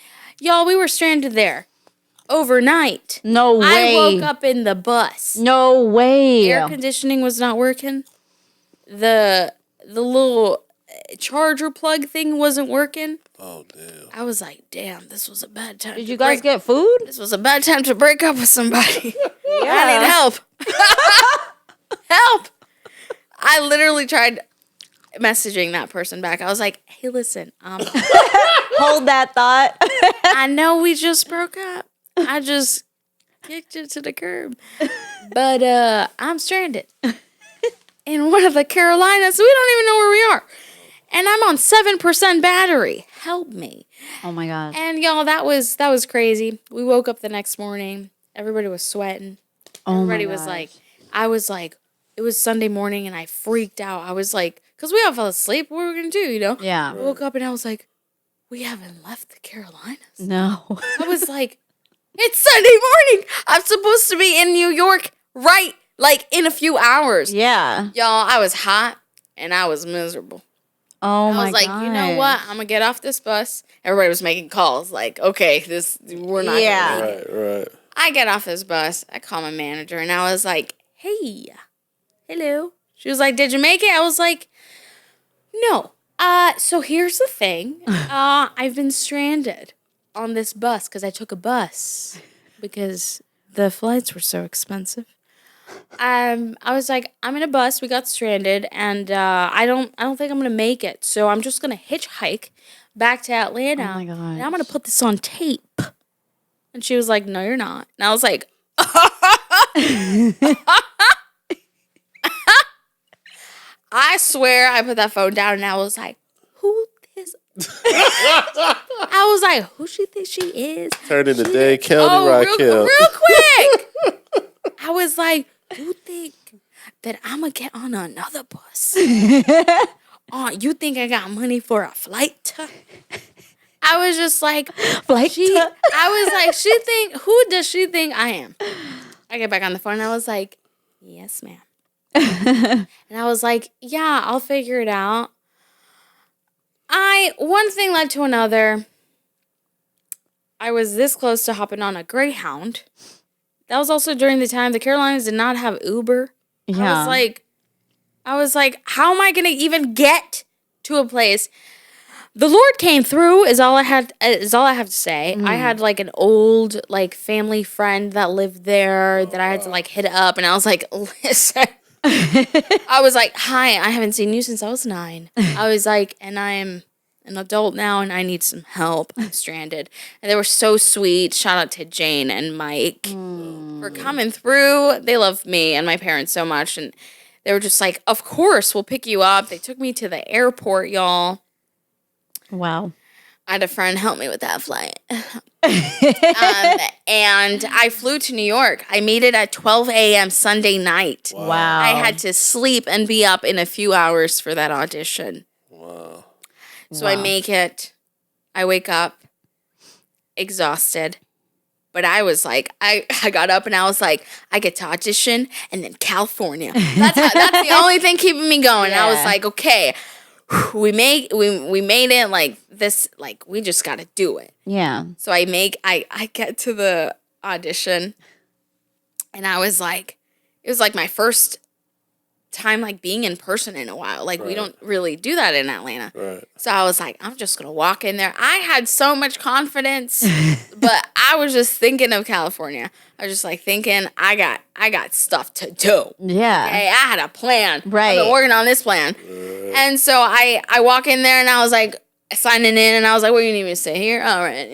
Y'all, we were stranded there overnight. No way. I woke up in the bus. No way. Air conditioning was not working. The little charger plug thing wasn't working. Oh, damn. I was like, damn, this was a bad time. Did you guys get food? This was a bad time to break up with somebody. Yeah. I need help. Help. I literally tried messaging that person back. I was like, hey, listen, Hold that thought. I know we just broke up. I just kicked you to the curb. But I'm stranded in one of the Carolinas. We don't even know where we are. And I'm on 7% battery. Help me. Oh my God. And y'all, that was crazy. We woke up the next morning. Everybody was sweating. Everybody was like, I was like, it was Sunday morning and I freaked out. I was like, because we all fell asleep. What were we going to do, you know? Yeah. I woke up and I was like, we haven't left the Carolinas. No. I was like, it's Sunday morning. I'm supposed to be in New York right, like, in a few hours. Yeah. Y'all, I was hot and I was miserable. Oh my God. I was like, you know what? I'm going to get off this bus. Everybody was making calls like, okay, we're not Yeah. going to make it. Right. I get off this bus. I call my manager and I was like, hey, hello. She was like, did you make it? I was like, no. So here's the thing. I've been stranded on this bus because I took a bus because the flights were so expensive. I was like, I'm in a bus. We got stranded, and I don't think I'm gonna make it. So I'm just gonna hitchhike back to Atlanta. Oh my gosh. And I'm gonna put this on tape. And she was like, no, you're not. And I was like, I swear I put that phone down and I was like, who this? I was like, who she think she is? Turned into Dade County Raquel. Real quick. I was like, you think that I'm going to get on another bus? You think I got money for a flight? I was just like, I was like, who does she think I am? I get back on the phone and I was like, yes, ma'am. And I was like, yeah, I'll figure it out. One thing led to another. I was this close to hopping on a Greyhound. That was also during the time the Carolinas did not have Uber. Yeah. I was like, how am I going to even get to a place? The Lord came through is all I have to say. I had like an old like family friend that lived there that I had to like hit up, and I was like, listen. I was like, hi, I haven't seen you since I was 9. I was like, and I'm an adult now and I need some help. I'm stranded. And they were so sweet. Shout out to Jane and Mike for coming through. They love me and my parents so much. And they were just like, of course, we'll pick you up. They took me to the airport, y'all. Wow. I had a friend help me with that flight. And I flew to New York. I made it at 12 a.m. Sunday night. Wow. I had to sleep and be up in a few hours for that audition. Wow. So I make it. I wake up exhausted. But I was like, I got up and I was like, I get to audition and then California. That's the only thing keeping me going. Yeah. I was like, okay, we made it like this, like we just got to do it. Yeah. So I get to the audition and I was like, it was like my first time like being in person in a while. Like we don't really do that in Atlanta. Right. So I was like, I'm just going to walk in there. I had so much confidence, but I was just thinking of California. I was just like thinking I got stuff to do. Yeah. Okay, I had a plan. Right. I've been working on this plan. And so I walk in there and I was like signing in and I was like, what, you need me to sit here? All right.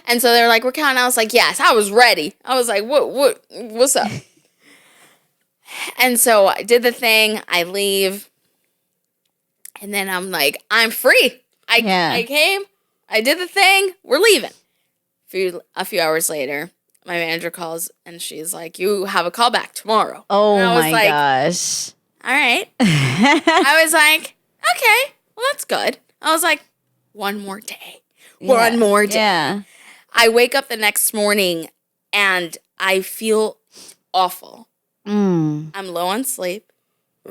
And so they were like, we're counting. I was like, yes, I was ready. I was like, what's up? And so I did the thing. I leave. And then I'm like, I'm free. I came. I did the thing. We're leaving. A few hours later, my manager calls and she's like, you have a call back tomorrow. Oh and I was my like, gosh. all right. I was like, okay, well, that's good. I was like, one more day. One more day. Yeah. I wake up the next morning and I feel awful. I'm low on sleep.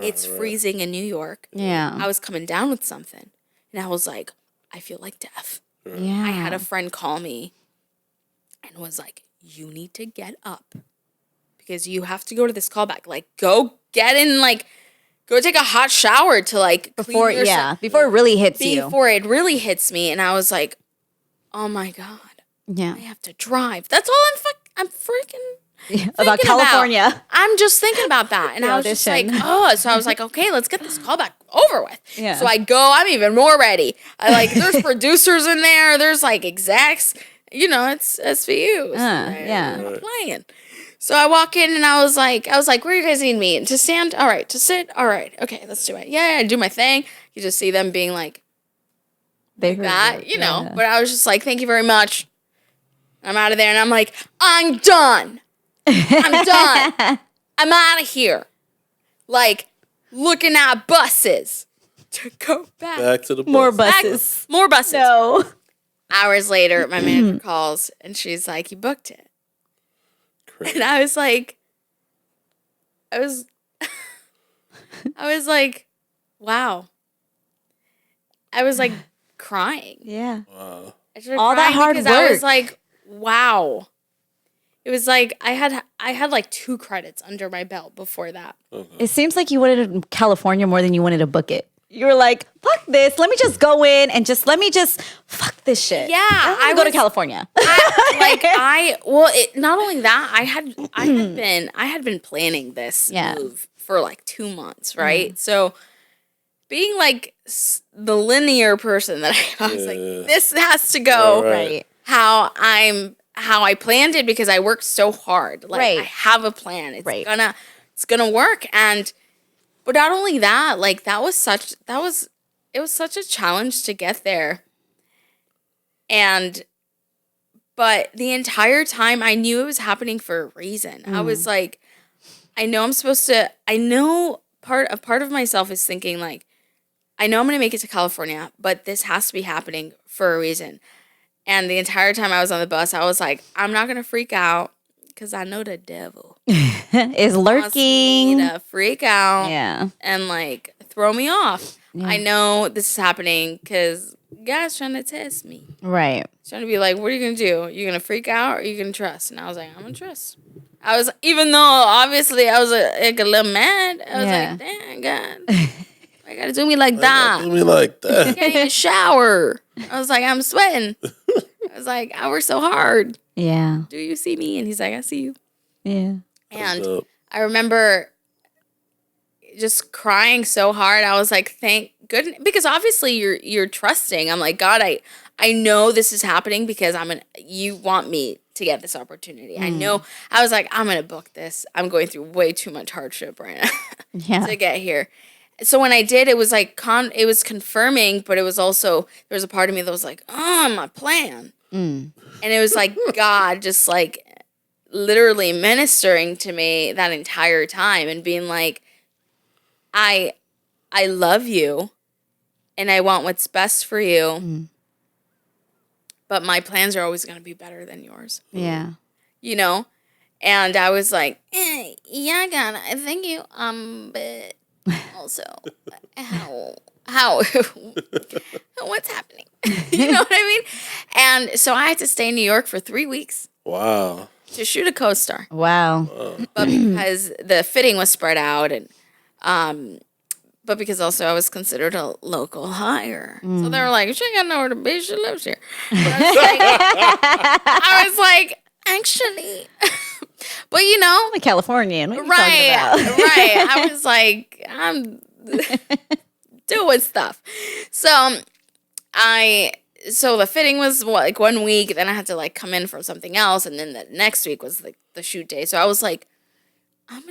It's freezing in New York. Yeah. I was coming down with something. And I was like, I feel like death. Yeah. I had a friend call me and was like, you need to get up because you have to go to this callback. Like, go get in, like, go take a hot shower to, like, before clean yourself. before it really hits you. Before it really hits me. And I was like, oh, my God. Yeah. I have to drive. That's all I'm freaking About California. I'm just thinking about that. And The I was just like, audition. oh. So I was like, okay, let's get this callback over with. Yeah. So I go, I'm even more ready. There's producers in there. There's like execs. You know, it's SVU. Yeah. I'm playing. So I walk in and I was like, where do you guys need me? To stand? All right. To sit? All right. Okay, let's do it. Yeah, I do my thing. You just see them being like that, you know. But I was just like, thank you very much. I'm out of there and I'm like, I'm done. I'm done. I'm out of here. Like, looking at buses to go back. Back to the bus. More buses. More buses. No. Hours later, my manager calls and she's like, you booked it. Crazy. And I was like, wow. I was like crying. Yeah. Wow. I started All that crying hard because I was work. like, wow. It was like I had like 2 credits under my belt before that. It seems like you wanted California more than you wanted to book it. You were like, fuck this. Let me just go in and let me fuck this shit. Yeah, I go to California. Not only that, I had been planning this move for like 2 months, right? So being like the linear person that I was like, this has to go Right. how I planned it because I worked so hard. Like Right. I have a plan. It's gonna work. But not only that, like it was such a challenge to get there. But the entire time I knew it was happening for a reason. I was like, I know part of myself is thinking like, I know I'm gonna make it to California, but this has to be happening for a reason. And the entire time I was on the bus, I was like, I'm not gonna freak out because I know the devil Is wants me lurking. to freak out Yeah. and like throw me off. Yeah. I know this is happening because God's trying to test me. Right. He's trying to be like, what are you gonna do? You gonna freak out or you gonna trust? And I was like, I'm gonna trust. Even though obviously I was like a little mad. I was like, damn God, why you gotta do me like that? Do me like I that. can't even shower. I was like, I'm sweating. I was like, I work so hard. Yeah. Do you see me? And he's like, I see you. Yeah. And dope. I remember just crying so hard. I was like, thank good, because obviously you're trusting. I'm like, God, I know this is happening because you want me to get this opportunity. I know. I was like, I'm going to book this. I'm going through way too much hardship right now to get here. So when I did, it was like, it was confirming, but it was also, there was a part of me that was like, oh, my plan. And it was like God just like literally ministering to me that entire time and being like, I love you and I want what's best for you. But my plans are always going to be better than yours. Yeah. You know? And I was like, yeah, God, I thank you. But also, how, what's happening? You know what I mean? And so I had to stay in New York for 3 weeks. Wow. To shoot a co-star. Wow. But because the fitting was spread out and, but because also I was considered a local hire. So they were like, she ain't got nowhere to be. She lives here. But I was like, actually, but you know. I'm a Californian. What are you Right. talking about? Right. I was like, I'm doing stuff. So the fitting was like 1 week. Then I had to like come in for something else. And then the next week was like the shoot day. So I was like, I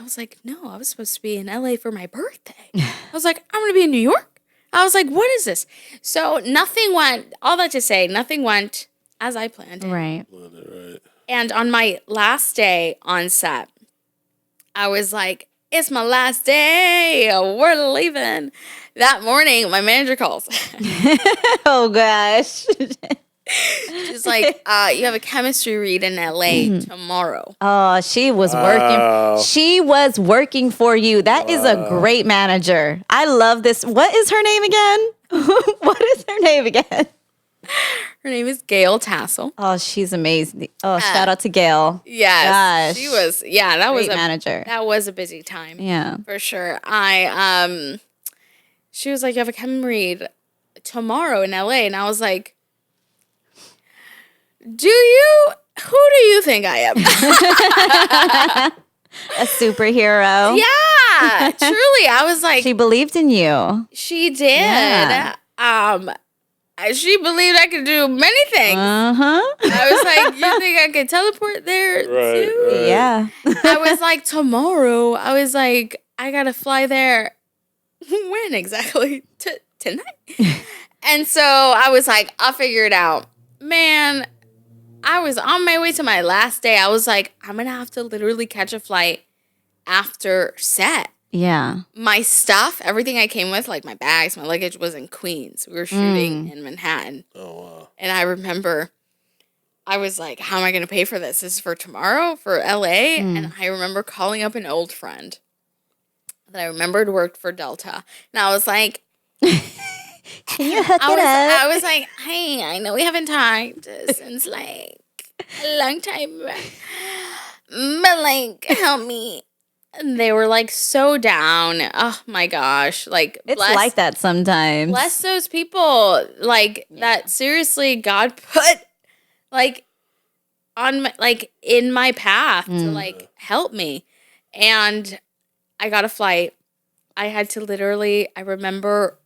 was like, no, I was supposed to be in LA for my birthday. I was like, I'm going to be in New York. I was like, what is this? So nothing went, all that to say, nothing went as I planned. Right. Right. And on my last day on set, I was like, it's my last day. We're leaving. That morning, my manager calls. Oh, gosh. She's like, you have a chemistry read in LA tomorrow. Oh, she was working. She was working for you. That is a great manager. I love this. What is her name again? What is her name again? Her name is Gail Tassel. Oh, she's amazing. Oh, shout out to Gail. Yes. Gosh. She was, that was Great a manager. That was a busy time. Yeah. For sure. She was like, you have a chem read tomorrow in LA. And I was like, who do you think I am? A superhero. Yeah, truly. I was like, She believed in you. she did. Yeah. She believed I could do many things. Uh-huh. I was like, you think I could teleport there too? Right. Yeah. I was like, tomorrow. I was like, I gotta fly there. When exactly? Tonight. And so I was like, I'll figure it out. Man, I was on my way to my last day. I was like, I'm gonna have to literally catch a flight after set. Yeah. My stuff, everything I came with, like my bags, my luggage, was in Queens. We were shooting in Manhattan. Oh, wow. And I remember I was like, how am I going to pay for this? This is for tomorrow, for LA? And I remember calling up an old friend that I remembered worked for Delta. And I was like, Can you hook it up? I was like, hey, I know we haven't talked since like a long time, but like, help me. And they were like so down. Oh my gosh. Like, It's like that sometimes. bless those people. Like, that seriously, God put like on my, like in my path to like help me. And I got a flight. I had to literally, I remember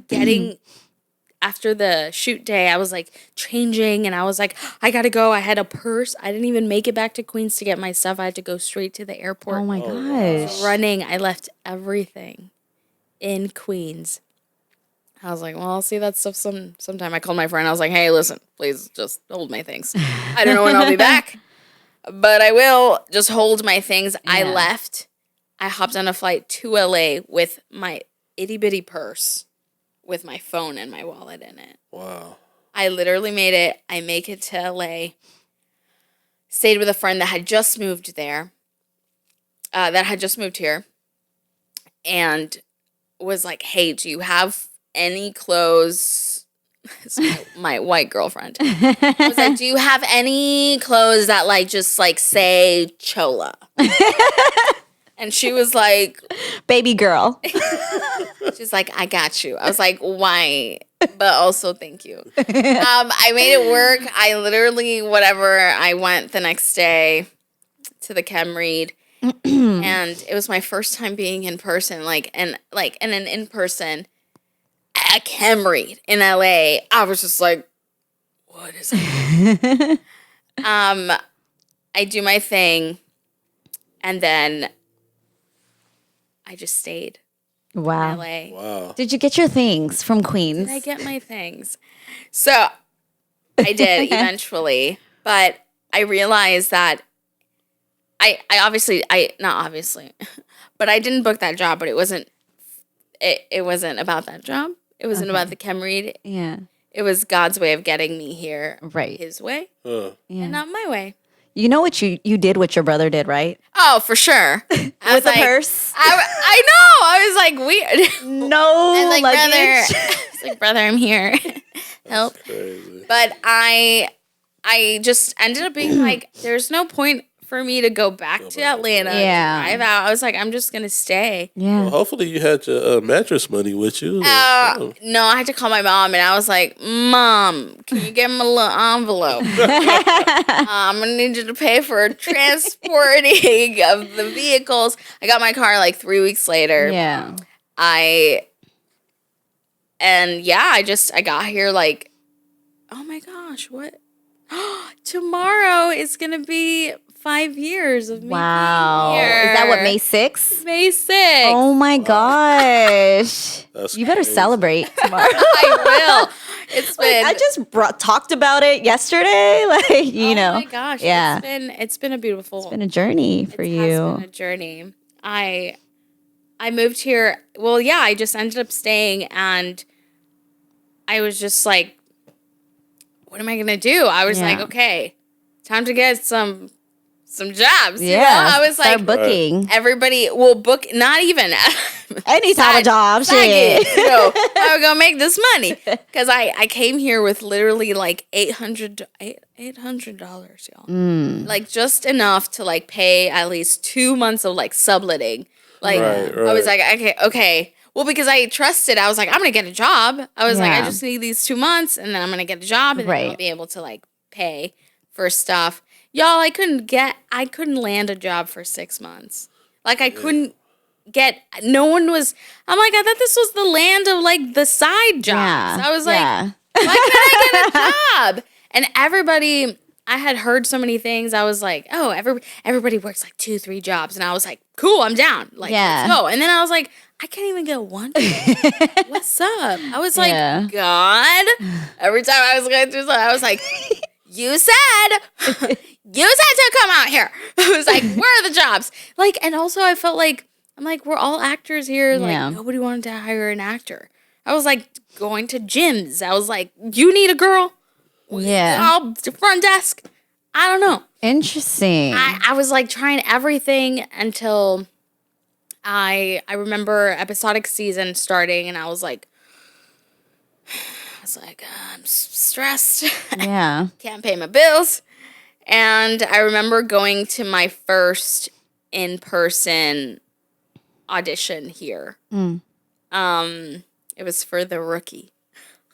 getting after the shoot day, I was like changing and I was like, I gotta go. I had a purse. I didn't even make it back to Queens to get my stuff. I had to go straight to the airport. Oh my gosh. Running. I left everything in Queens. I was like, well, I'll see that stuff sometime. I called my friend. I was like, hey, listen, please just hold my things. I don't know when I'll be back, but I will. Just hold my things. Yeah. I left. I hopped on a flight to LA with my itty bitty purse with my phone and my wallet in it. Wow. I literally made it. I make it to LA. Stayed with a friend that had just moved there. That had just moved here. And was like, hey, do you have any clothes? It's my white girlfriend. I was like, do you have any clothes that like just like say Chola? And she was like, Baby girl. she's like, I got you. I was like, why? But also, thank you. I made it work. I literally, whatever, I went the next day to the chem read. And it was my first time being in person, and an in person. a chem read in LA, I was just like, what is it? I do my thing, and then I just stayed in Wow. LA. Wow. Did you get your things from Queens? Did I get my things? So I did eventually, but I realized that I not obviously, but I didn't book that job, but it wasn't about that job. It wasn't about the chem read. Yeah. It was God's way of getting me here. Right. His way Huh. Yeah. and not my way. You know what you did what your brother did, right? Oh, for sure. I was With the like, purse? I know. I was like, weird. No I was like, luggage. brother. It's like, brother, I'm here. Help. Crazy. But I just ended up being like, there's no point for me to go back to Atlanta. Yeah. Drive out. I was like, I'm just gonna stay. Yeah. Well, hopefully you had your mattress money with you. No, I had to call my mom, and I was like, Mom, can you get me a little envelope? I'm gonna need you to pay for transporting of the vehicles. I got my car like 3 weeks later. Yeah. I got here like, oh my gosh, what? Tomorrow is gonna be 5 years of me Wow. being here. Is that what, May 6th? May 6th. Oh my gosh. That's You better crazy. celebrate tomorrow. I will. It's been. I just talked about it yesterday. Like, you know. Oh my gosh. Yeah. It's been a beautiful. It's been a journey for It you. has been a journey. I moved here. Well, yeah, I just ended up staying, and I was just like, what am I gonna do? I was like, okay, time to get some jobs. Yeah. You know? I was start like, booking. everybody will book. Not even Any type of job. side Shit. gigs, you know, how are we gonna make this money? Because I came here with literally like $800, y'all. Like just enough to like pay at least 2 months of like subletting. Like Right. I was like, okay. Well, because I trusted, I was like, I'm gonna get a job. I was like, I Yeah. just need these 2 months, and then I'm gonna get a job, and then I'll Right. be able to like pay for stuff. Y'all, I couldn't land a job for 6 months. Like I couldn't get. No one was. I'm like, I thought this was the land of like the side jobs. Yeah. I was like, Yeah. why can't I get a job? And everybody, I had heard so many things. I was like, oh, everybody works like 2-3 jobs. And I was like, cool, I'm down. Like, Yeah. let's go. And then I was like, I can't even get one job. What's up? I was like, Yeah. God. Every time I was going through something, I was like, you said to come out here. I was like, where are the jobs? Like, and also I felt like, I'm like, we're all actors here. Like, Yeah. nobody wanted to hire an actor. I was like going to gyms. I was like, you need a girl? Yeah. I'll front desk. I don't know. Interesting. I was like trying everything until I remember episodic season starting, and I was like, I'm stressed. Yeah. Can't pay my bills. And I remember going to my first in-person audition here. It was for The Rookie.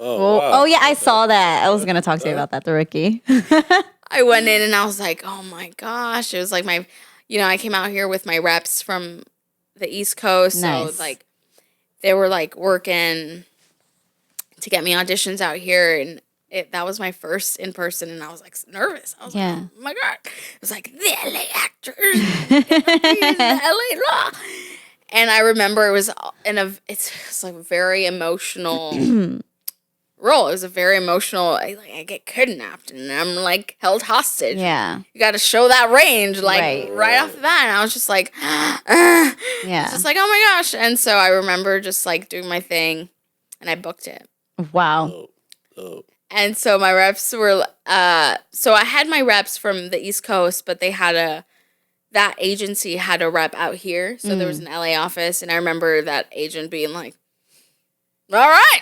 Oh, wow. Oh, yeah, I saw that. I was going to talk to you about that, The Rookie. I went in and I was like, oh my gosh. It was like I came out here with my reps from the East Coast. Nice. So like they were like working to get me auditions out here, and that was my first in person, and I was like nervous. I was like, oh my God. It was like the LA actors, the LA law. And I remember it was it's like a very emotional role. It was a very emotional. I get kidnapped and I'm like held hostage. Yeah. You got to show that range, like right off the bat. And I was just like, Yeah. just like, oh my gosh. And so I remember just like doing my thing, and I booked it. Wow. Oh. And so my reps were, so I had my reps from the East Coast, but that agency had a rep out here. So there was an LA office, and I remember that agent being like, all right,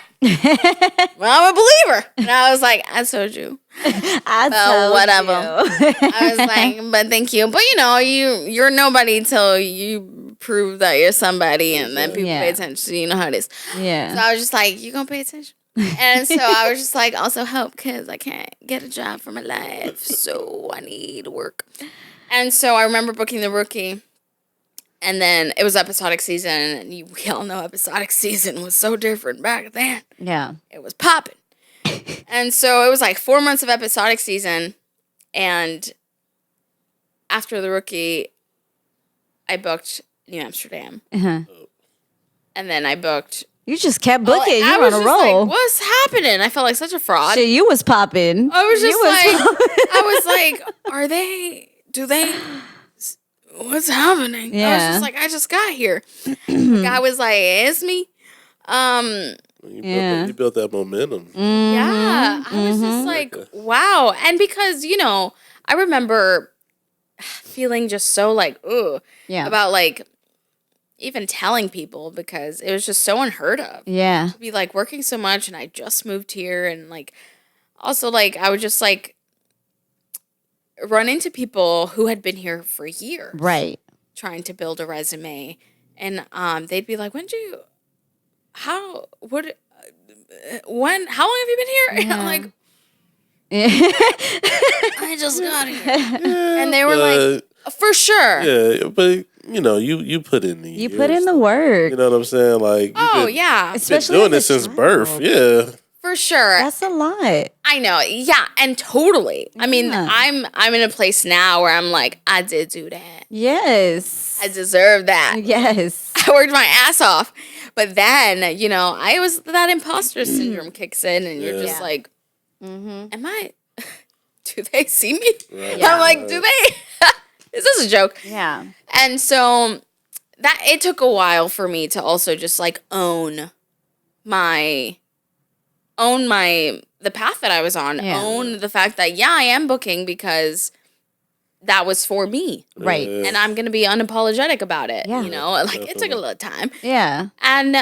well, I'm a believer. And I was like, I told you. Whatever. I was like, but thank you. But you're nobody till you prove that you're somebody, and then people pay attention. So you know how it is. Yeah. So I was just like, you gonna pay attention? And so I was just like, also help, because I can't get a job for my life. So I need work. And so I remember booking The Rookie. And then it was episodic season, and we all know episodic season was so different back then. Yeah. It was popping. And so it was like 4 months of episodic season, and after The Rookie, I booked New Amsterdam. Uh-huh. And then I booked... You just kept booking. You I were was on a just roll. like, what's happening? I felt like such a fraud. Shit, you was popping. I was You just I was like, what's happening? I was Yeah. just like, I just got here. The guy was like, it's me. You built that momentum. Yeah. I was just like, wow. And because, I remember feeling just so like, ooh, about like even telling people because it was just so unheard of. Yeah. To be like working so much and I just moved here and like also like I would just like run into people who had been here for years. Right. Trying to build a resume. And they'd be like, how long have you been here? And I'm like, I just got here. And they were like, for sure. Yeah, but you put in the You put in the work. You know what I'm saying? Like, yeah. Especially been doing this since birth. Yeah. For sure. That's a lot. I know. Yeah, and totally. I mean, Yeah. I'm in a place now where I'm like, I did do that. Yes. I deserve that. Yes. I worked my ass off. But then, I was that imposter syndrome kicks in and you're just like, am I do they see me? Right. I'm like, do they is this a joke? Yeah. And so that it took a while for me to also just like own the path that I was on, own the fact that I am booking because that was for me. Right. And I'm going to be unapologetic about it, Yeah. It took a little time. Yeah. And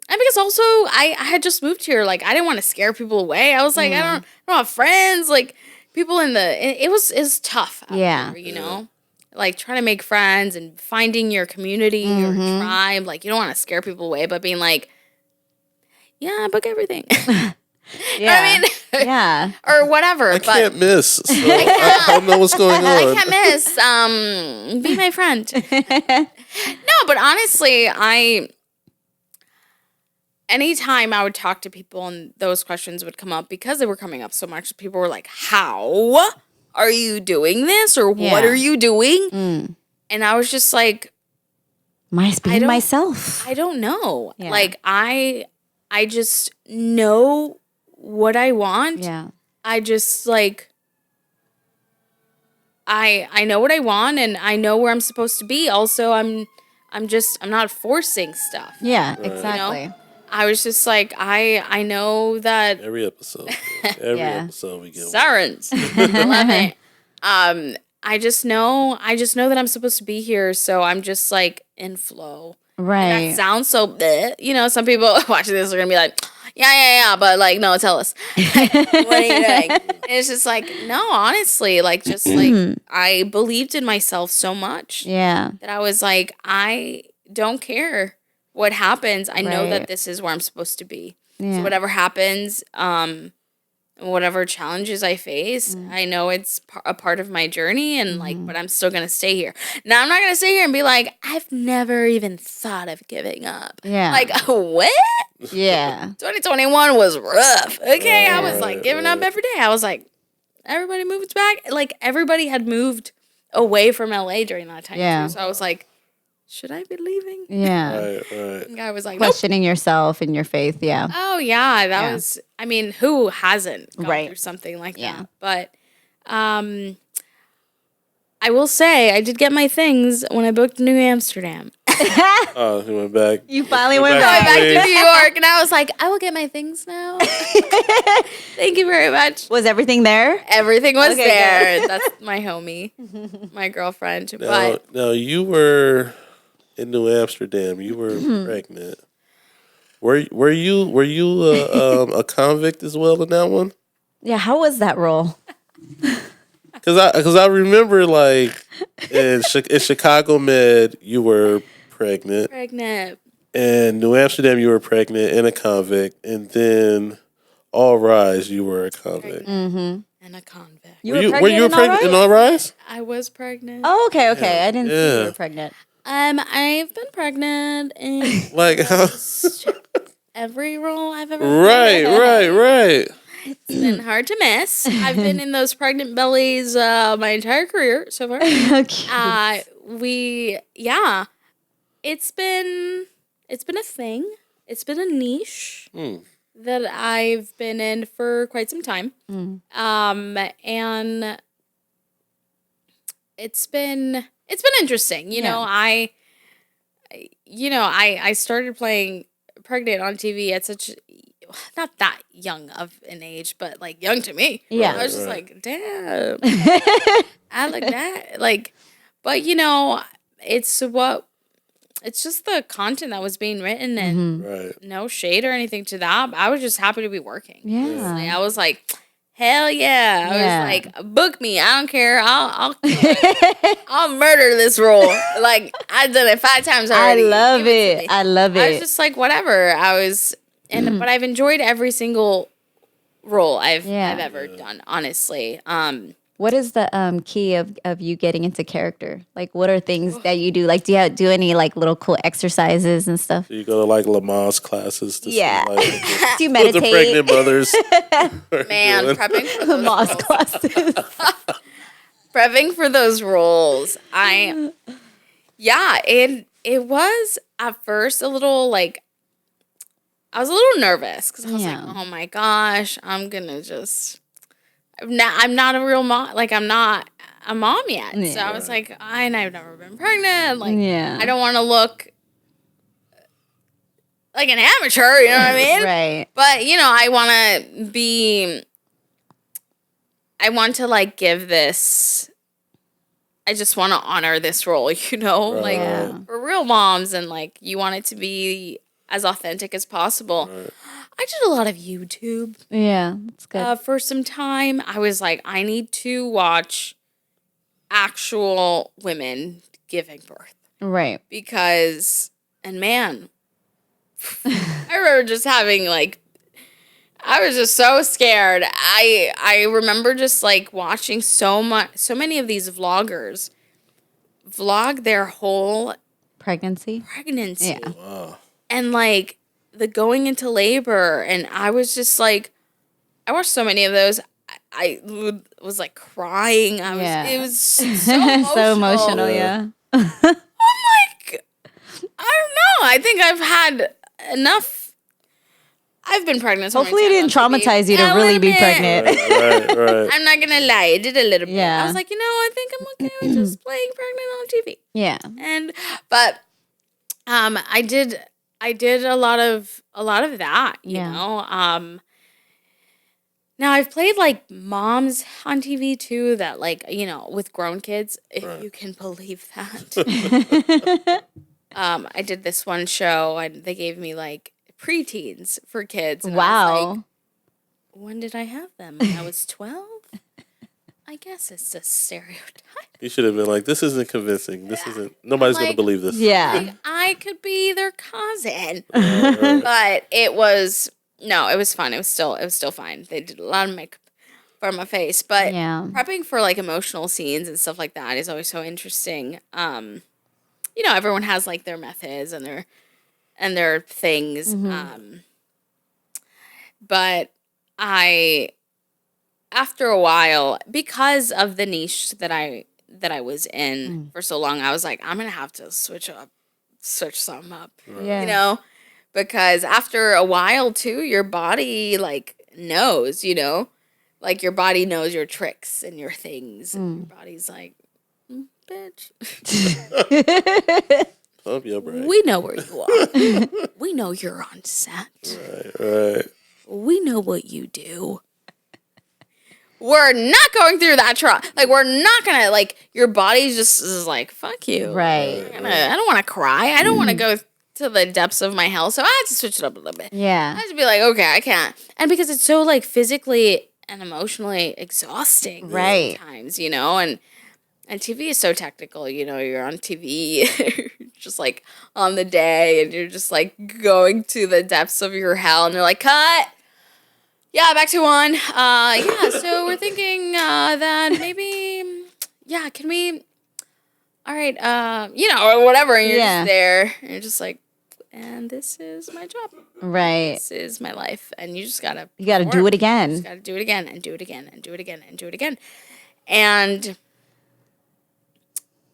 because also I had just moved here, like I didn't want to scare people away. I was like, I don't have friends, like people it was tough out here, like trying to make friends and finding your community, your tribe. Like you don't want to scare people away, but being like, I book everything. Yeah. I mean, or whatever. I but can't miss. So I don't know what's going on. I can't miss. Be my friend. No, but honestly, anytime I would talk to people and those questions would come up because they were coming up so much, people were like, how are you doing this? Or what are you doing? And I was just like, being myself. I don't know. Yeah. Like, I just know what I want. Yeah. I just like I know what I want and I know where I'm supposed to be. Also, I'm not forcing stuff. Yeah, exactly. I was just like I know that Every episode we get sirens. Love it. I just know that I'm supposed to be here, so I'm just like in flow. Right. And that sounds so bleh. Some people watching this are gonna be like, yeah, but like, no, tell us. Like, what are you doing? And it's just like, no, honestly, like, just like, I believed in myself so much Yeah. that I was like, I don't care what happens. I know that Right. this is where I'm supposed to be. Yeah. So whatever happens, whatever challenges I face, I know it's a part of my journey and like, but I'm still going to stay here. Now, I'm not going to sit here and be like, I've never even thought of giving up. Yeah. Like, what? Yeah. 2021 was rough. Okay. I was like giving up every day. I was like, everybody moves back. Like everybody had moved away from LA during that time Yeah. too. So I was like, should I be leaving? Yeah. Right. And guy was like, nope. Questioning yourself and your faith. Yeah. Oh yeah, that Yeah. was. I mean, who hasn't gone Right. through something like Yeah. that? But, I will say I did get my things when I booked New Amsterdam. Oh, he went back. You finally Went went back Back back. to New York, and I was like, I will get my things now. Thank you very much. Was everything there? Everything was Okay, there. good. That's my homie, my girlfriend. Now, But now you were in New Amsterdam. You were pregnant. Were you a convict as well in that one? Yeah. How was that role? Because I remember like in Chicago Med you were pregnant. In New Amsterdam you were pregnant and a convict, and then All Rise you were a convict. and a convict. Were you pregnant in All Rise? I was pregnant. Oh, okay. I didn't see you Yeah. were pregnant. I've been pregnant in Like, how? every role I've ever Right, played. right, right. It's been hard to miss. I've been in those pregnant bellies my entire career so far. Okay. It's been a thing. It's been a niche Hmm. that I've been in for quite some time. And it's been interesting. I started playing pregnant on TV at such not that young of an age, but like young to me. Yeah. I was just Right. like, damn, I like that. Like, but it's just the content that was being written and Right. no shade or anything to that. I was just happy to be working. Yeah. I was like, hell yeah. I Yeah. was like, book me. I don't care. I'll murder this role. Like, I've done it 5 times I already. love Give to it. me. I love I was it. just like, whatever. But I've enjoyed every single role I've ever done, honestly. What is the key of you getting into character? Like, what are things that you do? Like, do you do any like little cool exercises and stuff? So you go to like Lamaze classes to Yeah. see like Do you what the meditate? pregnant mothers are Man, doing. prepping for those Moss roles. classes. Prepping for those roles. It was at first a little like, I was a little nervous because I was Yeah. like, oh my gosh, I'm not a real mom. Like, I'm not a mom yet. So Yeah. I was like, and I've never been pregnant. Like, Yeah. I don't want to look like an amateur, you know what I mean? Right. But, I want to like give this, I just want to honor this role, like Yeah. for real moms, and like you want it to be as authentic as possible. I did a lot of YouTube Yeah. That's good. for some time. I was like, I need to watch actual women giving birth Right. because, and man, I remember just having like, I was just so scared. I remember just like watching so many of these vloggers vlog their whole Pregnancy. pregnancy. Yeah. Wow. And like the going into labor, and I was just like, I watched so many of those. I was like crying. It was so emotional. So emotional. Yeah. I'm like, I don't know. I think I've had enough. I've been pregnant. So many Hopefully, it didn't times on TV. traumatize you to A really little be bit. pregnant. Right. I'm not gonna lie, it did a little bit. Yeah. I was like, I think I'm okay with just playing pregnant on TV. Yeah. But I did a lot of that, you Yeah. know. Now I've played like moms on TV too, that like, with grown kids, if you can believe that. I did this one show and they gave me like preteens for kids. And I was like, Wow. when did I have them? When I was 12? I guess it's a stereotype. You should have been like, this isn't convincing. This isn't. Nobody's gonna Like, believe this. Yeah. Like, I could be their cousin. Right. But it was fun. It was still fine. They did a lot of makeup for my face. But Yeah. prepping for like emotional scenes and stuff like that is always so interesting. Everyone has like their methods and their things. But after a while, because of the niche that I was in for so long, I was like, I'm gonna have to switch something up. Yeah. Because after a while too, your body like knows, like your body knows your tricks and your things, and your body's like, bitch, Pump your brain. we know where you are. We know you're on set. Right. We know what you do. We're not going through that trial. Like, we're not gonna, like, your body just is like, fuck you. Right. I don't want to cry. I don't want to go to the depths of my hell. So I had to switch it up a little bit. I Yeah. had to be like, okay, I can't. And because it's so, like, physically and emotionally exhausting Right. sometimes, and TV is so technical, you're on TV, just like on the day, and you're just like going to the depths of your hell, and they're like, cut. Yeah, back to one. So we're thinking that maybe, can we all right, or whatever, and you're Yeah. just there, and you're just like, and this is my job. Right. This is my life, and you just gotta You got to do perform. it You again. just gotta do it again, and do it again, and do it again, and do it again, and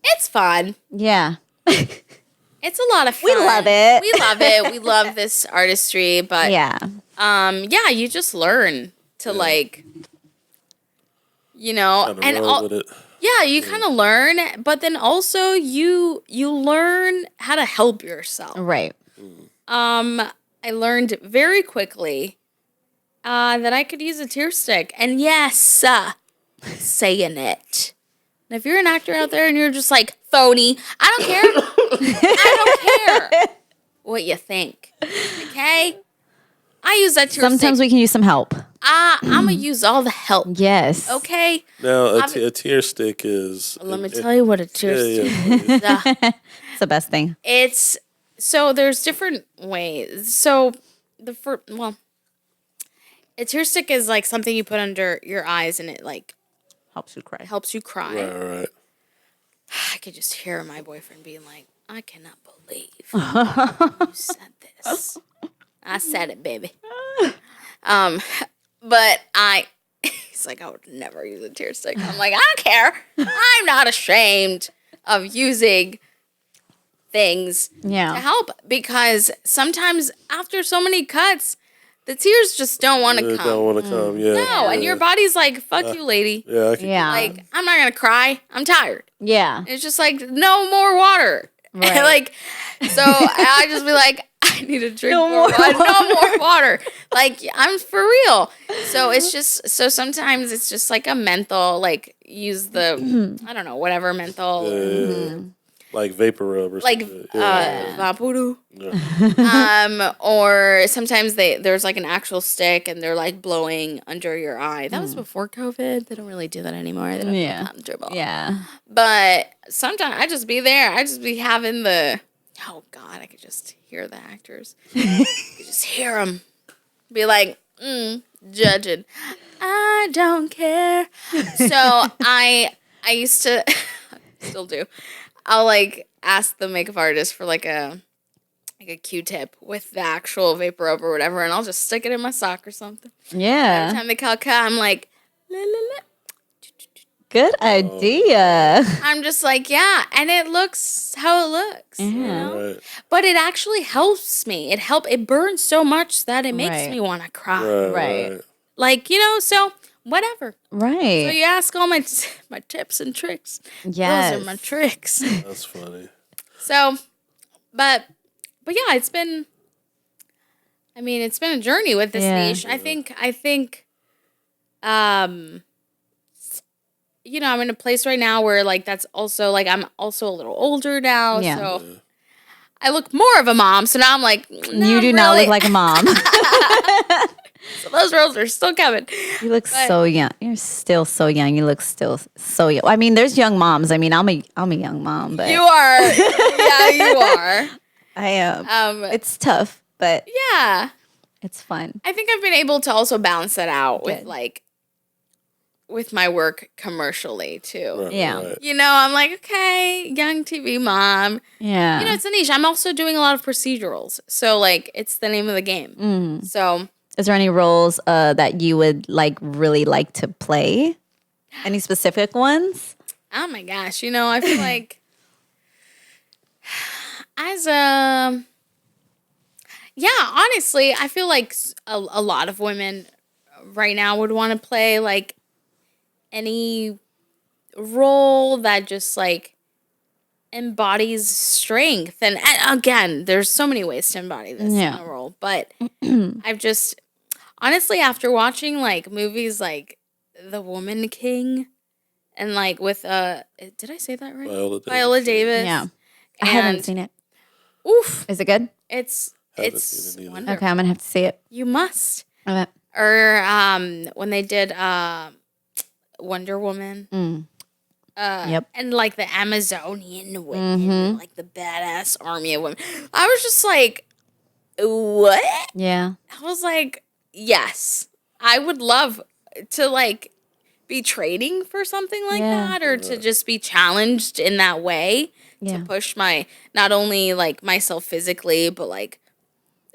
it's fun. Yeah. It's a lot of fun. We love it. We love it. We love this artistry, but Yeah. you just learn to like, Kind of and roll with it. yeah, you kind of learn, but then also you learn how to help yourself. Right. I learned very quickly that I could use a tear stick, and yes, saying it. And if you're an actor out there and you're just like phony, I don't care. I don't care what you think. Okay, I use that tear Sometimes stick. we can use some help. I'm gonna use all the help. Yes. Okay. Now, a tear stick is. Let me tell you what a tear stick is. It's the best thing. It's so there's different ways. So a tear stick is like something you put under your eyes and it like Helps you cry. helps you cry. Right. I could just hear my boyfriend being like, "I cannot believe you said this." I said it, baby. But he's like, "I would never use a tear stick." I'm like, "I don't care. I'm not ashamed of using things to Yeah. help because sometimes after so many cuts, the tears just don't want to They come. don't want to come. Yeah. No, and your body's like, "Fuck you, lady." Yeah. I can, Yeah. Like, I'm not gonna cry. I'm tired. Yeah. It's just like no more water. Right. Like, so I just be like, I need to drink No more more water. No more water. Like, I'm for real. So it's just sometimes it's just like a menthol. Like use the I don't know whatever menthol. like vapor rub or Like something. Yeah. Vaporu. Yeah. Or sometimes there's like an actual stick and they're like blowing under your eye. That was before COVID. They don't really do that anymore. They don't do Yeah. that comfortable. Yeah. But sometimes I just be there. I just be having oh God, I could just hear the actors. I could just hear them be like, judging. I don't care. So I used to, still do. I'll like ask the makeup artist for like a Q-tip with the actual vapor rub or whatever, and I'll just stick it in my sock or something. Every Yeah. time they call cut, I'm like, la, la, la. Good idea. I'm just like, yeah, and it looks how it looks, you know? Right. But it actually helps me. It burns so much that it makes Right. me want to cry. Right. Like, so whatever. So Right. you ask all my tips and tricks. Yes. Those are my tricks. That's funny. So, but yeah, it's been a journey with this Yeah. niche. I think I'm in a place right now where like that's also like I'm also a little older now, Yeah. so I look more of a mom. So now I'm like, You do not look like a mom. So those roles are still coming. You look so young. You're still so young. You look still so young. I mean, there's young moms. I mean, I'm a young mom, but You are, yeah, you are. I am. It's tough, but Yeah, it's fun. I think I've been able to also balance that out with Good. like with my work commercially too. Right, Yeah. right. I'm like, okay, young TV mom. Yeah. It's a niche. I'm also doing a lot of procedurals. So, like, it's the name of the game. So, Is there any roles that you would really like to play? Any specific ones? oh my gosh. I feel like honestly, I feel like a lot of women right now would want to play, like, any role that just, like, embodies strength. And again, there's so many ways to embody this in a role. But I've just, honestly, after watching, like, movies like The Woman King and, like, with, did I say that right? Viola Davis. Yeah. I And, haven't seen it. Oof. Is it good? It's Haven't seen it either. wonderful. Okay, I'm gonna have to see it. You must. Okay. Or when they did Wonder Woman. Yep. And like the Amazonian women, like the badass army of women. I was just like, what? Yeah. I was like, yes, I would love to like be training for something like Yeah. that, or to just be challenged in that way Yeah. to push my not only like myself physically, but like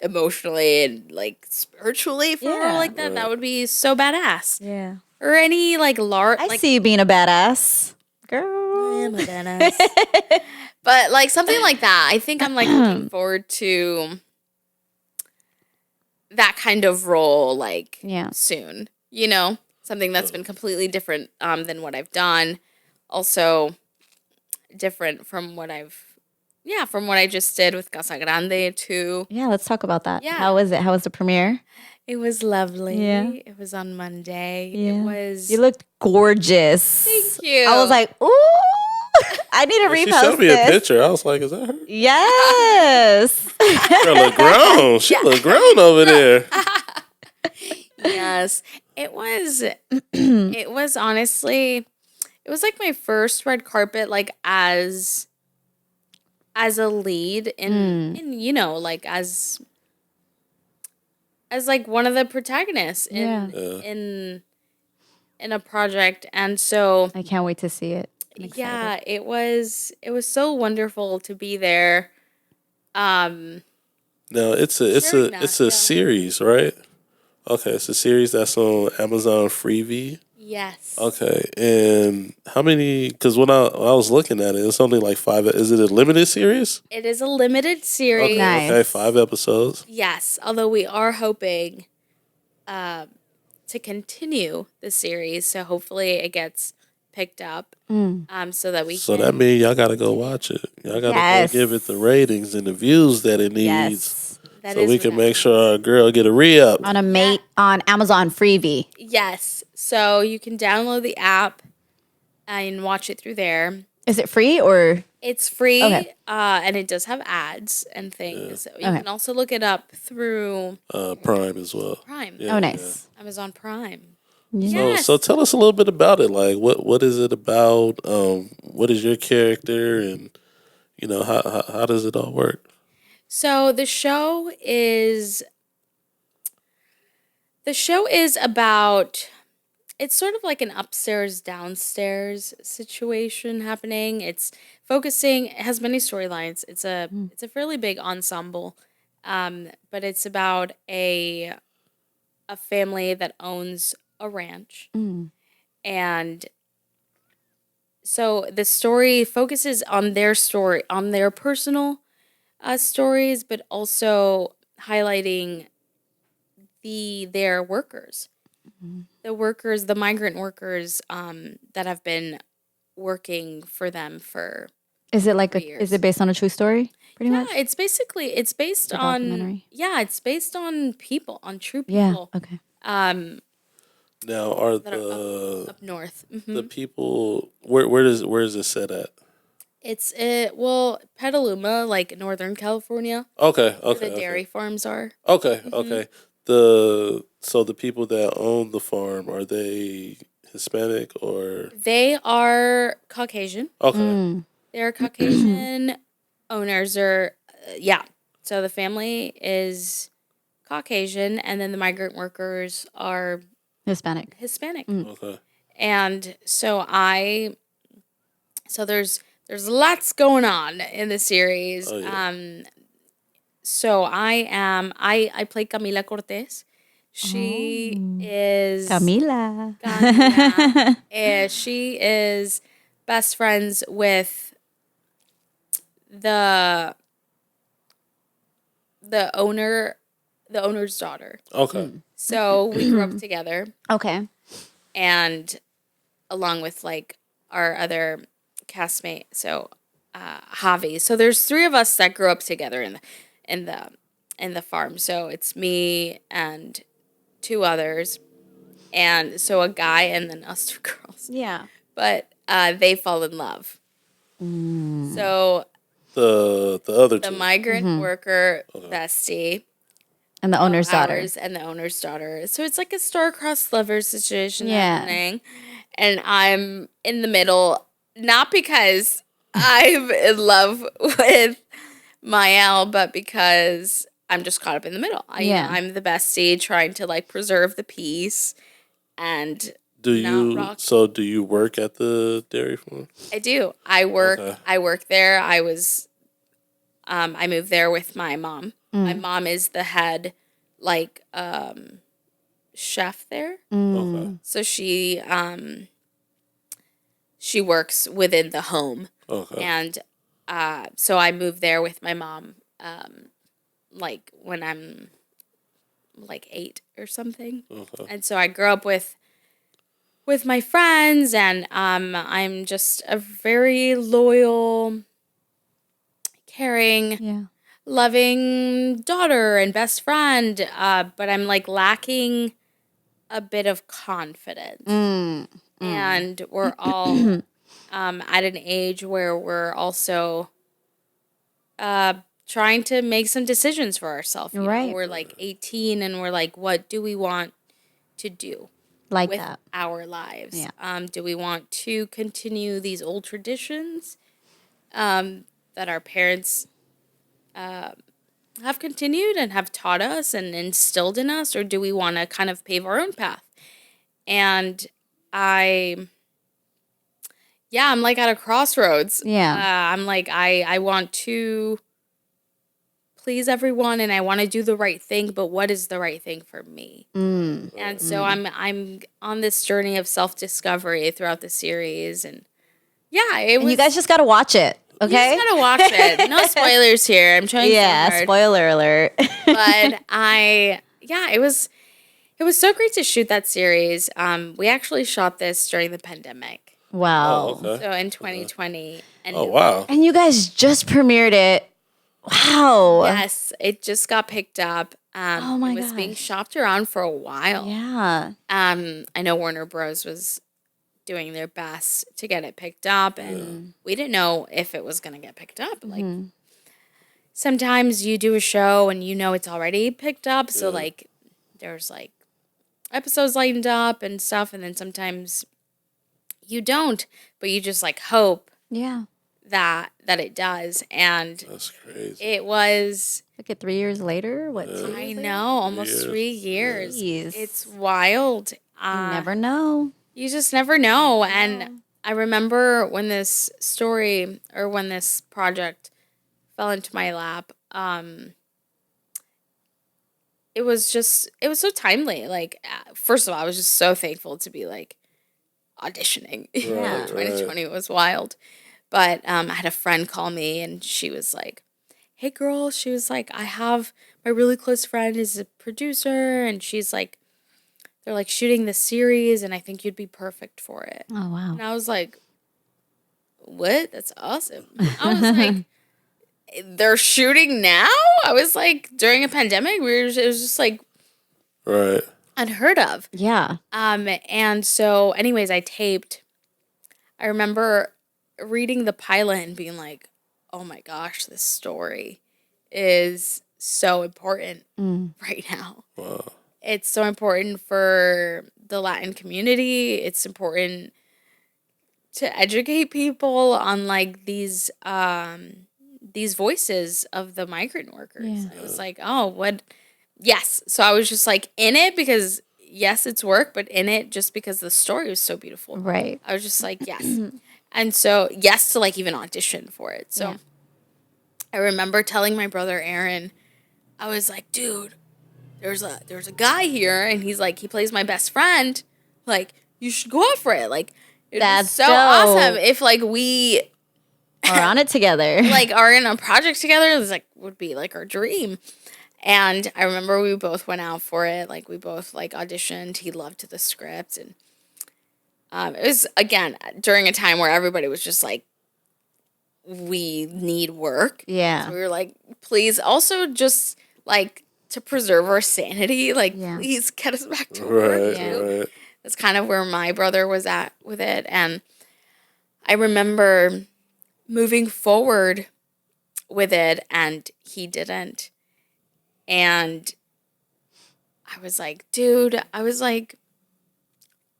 emotionally and like spiritually for a role Yeah. like that. That would be so badass. Yeah. Or any like I see you being a badass. Girl. I'm a badass. But like something like that. I think I'm like looking forward to that kind of role like Yeah. soon. You know? Something that's been completely different than what I've done. Also different from what from what I just did with Casa Grande too. Yeah, let's talk about that. Yeah. How was it? How was the premiere? It was lovely. Yeah. It was on Monday. Yeah. It was You looked gorgeous. Thank you. I was like, ooh, I need to repost She showed me this. a picture. I was like, is that her? Yes. Girl look grown. She look grown over there. Yes. It was honestly it was like my first red carpet like as a lead in you know, like as like one of the protagonists in a project, and so I can't wait to see it. I'm excited. yeah, it was so wonderful to be there. No, it's a Sharing that, yeah. series, right? Okay, it's a series that's on Amazon Freevee. Yes. Okay, and how many? Because when I was looking at it, it's only like 5. Is it a limited series? It is a limited series. Okay, Nice. okay, 5 episodes. Yes, although we are hoping to continue the series, so hopefully it gets picked up, so that we So can. that means y'all gotta go watch it. Y'all gotta Yes. go give it the ratings and the views that it needs, Yes. That so is we what can that make is. sure our girl get a re-up. On on Amazon Freevee. Yes, so you can download the app and watch it through there. Is it free or? It's free, Okay. And it does have ads and things. You Okay. can also look it up through Prime as well. Prime, Yeah, Oh, nice. Amazon Prime. So, Yes. so tell us a little bit about it. Like, what is it about? What is your character, and you know how does it all work? So the show is about, it's sort of like an upstairs downstairs situation happening. It's focusing, it has many storylines. It's a fairly big ensemble. But it's about a family that owns a ranch. And so the story focuses on their story, on their personal stories, but also highlighting their workers, the migrant workers that have been working for them for. Is it like years. is it based on a true story? Pretty Yeah, much. it's based a on documentary? it's based on people, on true Yeah. people. Okay. Now, are That are up north. the people where is it set at? It's Petaluma, like Northern California, Okay, where okay, the dairy farms are. okay, okay. So the people that own the farm, are they Hispanic or They are Caucasian. okay? They're Caucasian owners, or yeah. So the family is Caucasian, and then the migrant workers are Hispanic. Hispanic. Okay. And so there's lots going on in the series. Oh, yeah. So I play Camila Cortez. She is Camila. Camila, and she is best friends with the owner's daughter. Okay. So we grew up together, Okay. and along with like our other castmate, so Javi. So there's 3 of us that grew up together in the farm. So it's me and 2 others, and so a guy, and then us 2 girls. Yeah. But they fall in love. So The other the two. migrant worker bestie, And the owner's daughter. ours, and the owner's daughter. So it's like a star-crossed lover situation Yeah. happening, and I'm in the middle, not because I'm in love with Mael, but because I'm just caught up in the middle. Yeah. I'm the bestie trying to like preserve the peace, and rock. So do you work at the dairy farm? I do. I work. Okay. I work there. I moved there with my mom. My mom is the head, like, chef there. Okay. So she works within the home, Okay. and so I moved there with my mom, like when I'm like 8 or something, Okay. and so I grew up with my friends, and I'm just a very loyal, caring, Yeah. loving daughter and best friend, but I'm like lacking a bit of confidence. And we're all at an age where we're also trying to make some decisions for ourselves. Right. We're like 18 and we're like, what do we want to do Like with that. our lives? Yeah. Do we want to continue these old traditions that our parents have continued and have taught us and instilled in us, or do we want to kind of pave our own path? And I'm like at a crossroads. Yeah. I'm like, I want to please everyone and I want to do the right thing, but what is the right thing for me? And so I'm on this journey of self-discovery throughout the series, and yeah, it was. You guys just got to watch it, okay? You just gotta watch it. No spoilers here. I'm trying Yeah, so hard. spoiler alert. But it was so great to shoot that series. We actually shot this during the pandemic, Wow. Oh, okay. so in 2020. And Oh, wow. And you guys just premiered it. Wow. yes, it just got picked up. Oh my it was being gosh. shopped around for a while. Yeah. I know Warner Bros. Was doing their best to get it picked up, and we didn't know if it was going to get picked up. Like, sometimes you do a show and you know it's already picked up, so like there's like episodes lined up and stuff, and then sometimes you don't, but you just like hope Yeah. that it does. And That's crazy. it was, Look at 3 years later. What? 2 I years know, almost 3 years. Jeez. It's wild. later? You never know. You just never know. And I remember when this story, or when this project fell into my lap, it was so timely. Like, first of all, I was just so thankful to be like auditioning. Yeah. 2020 was wild. But I had a friend call me, and she was like, hey girl, she was like, I have my really close friend is a producer, and she's like, they're like shooting this series, and I think you'd be perfect for it. Oh, wow. And I was like, what? That's awesome. I was like, they're shooting now? I was like, during a pandemic, it was just like Right. unheard of. Yeah. And so anyways, I remember reading the pilot and being like, oh my gosh, this story is so important right now. Wow. It's so important for the Latin community. It's important to educate people on like these voices of the migrant workers. Yeah. It was like, oh, what? Yes. So I was just like in it because yes, it's work, but in it just because the story was so beautiful. Right. I was just like, yes. And so yes to like even audition for it. So Yeah. I remember telling my brother Aaron, I was like, dude, there's a guy here, and he's like, he plays my best friend. Like, you should go out for it. Like, That's so dope. awesome if like we We're on it together. like are in a project together. It's like would be like our dream. And I remember we both went out for it. Like we both like auditioned. He loved the script, and it was again during a time where everybody was just like, we need work. Yeah. So we were like, please, also just like to preserve our sanity, like Yeah. please get us back to work. Right. Yeah. Right. That's kind of where my brother was at with it. And I remember moving forward with it, and he didn't. And I was like, dude,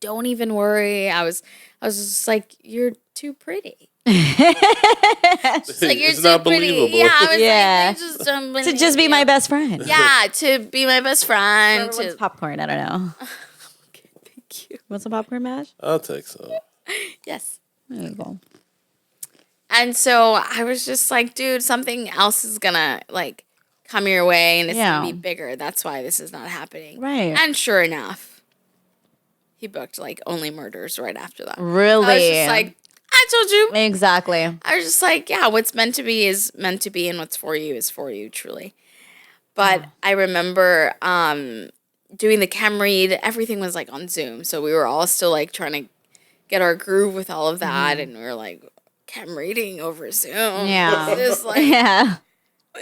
don't even worry. I was just like, you're too pretty. Like, you're It's too not pretty. believable. Yeah, I was Yeah. like, you just don't To believe just be me. my best friend. Yeah, to be my best friend. Everyone's popcorn. I don't know. Thank you. Want some popcorn mash? I'll take some. Yes. There you go. And so I was just like, dude, something else is gonna like come your way and it's gonna be bigger. That's why this is not happening. Right. And sure enough, he booked like Only Murders right after that. Really? I was just like, I told you. Exactly. I was just like, yeah, what's meant to be is meant to be, and what's for you is for you, truly. But I remember doing the chem read. Everything was like on Zoom, so we were all still like trying to get our groove with all of that, and we were like, chem reading over Zoom. Yeah. It's like, Yeah.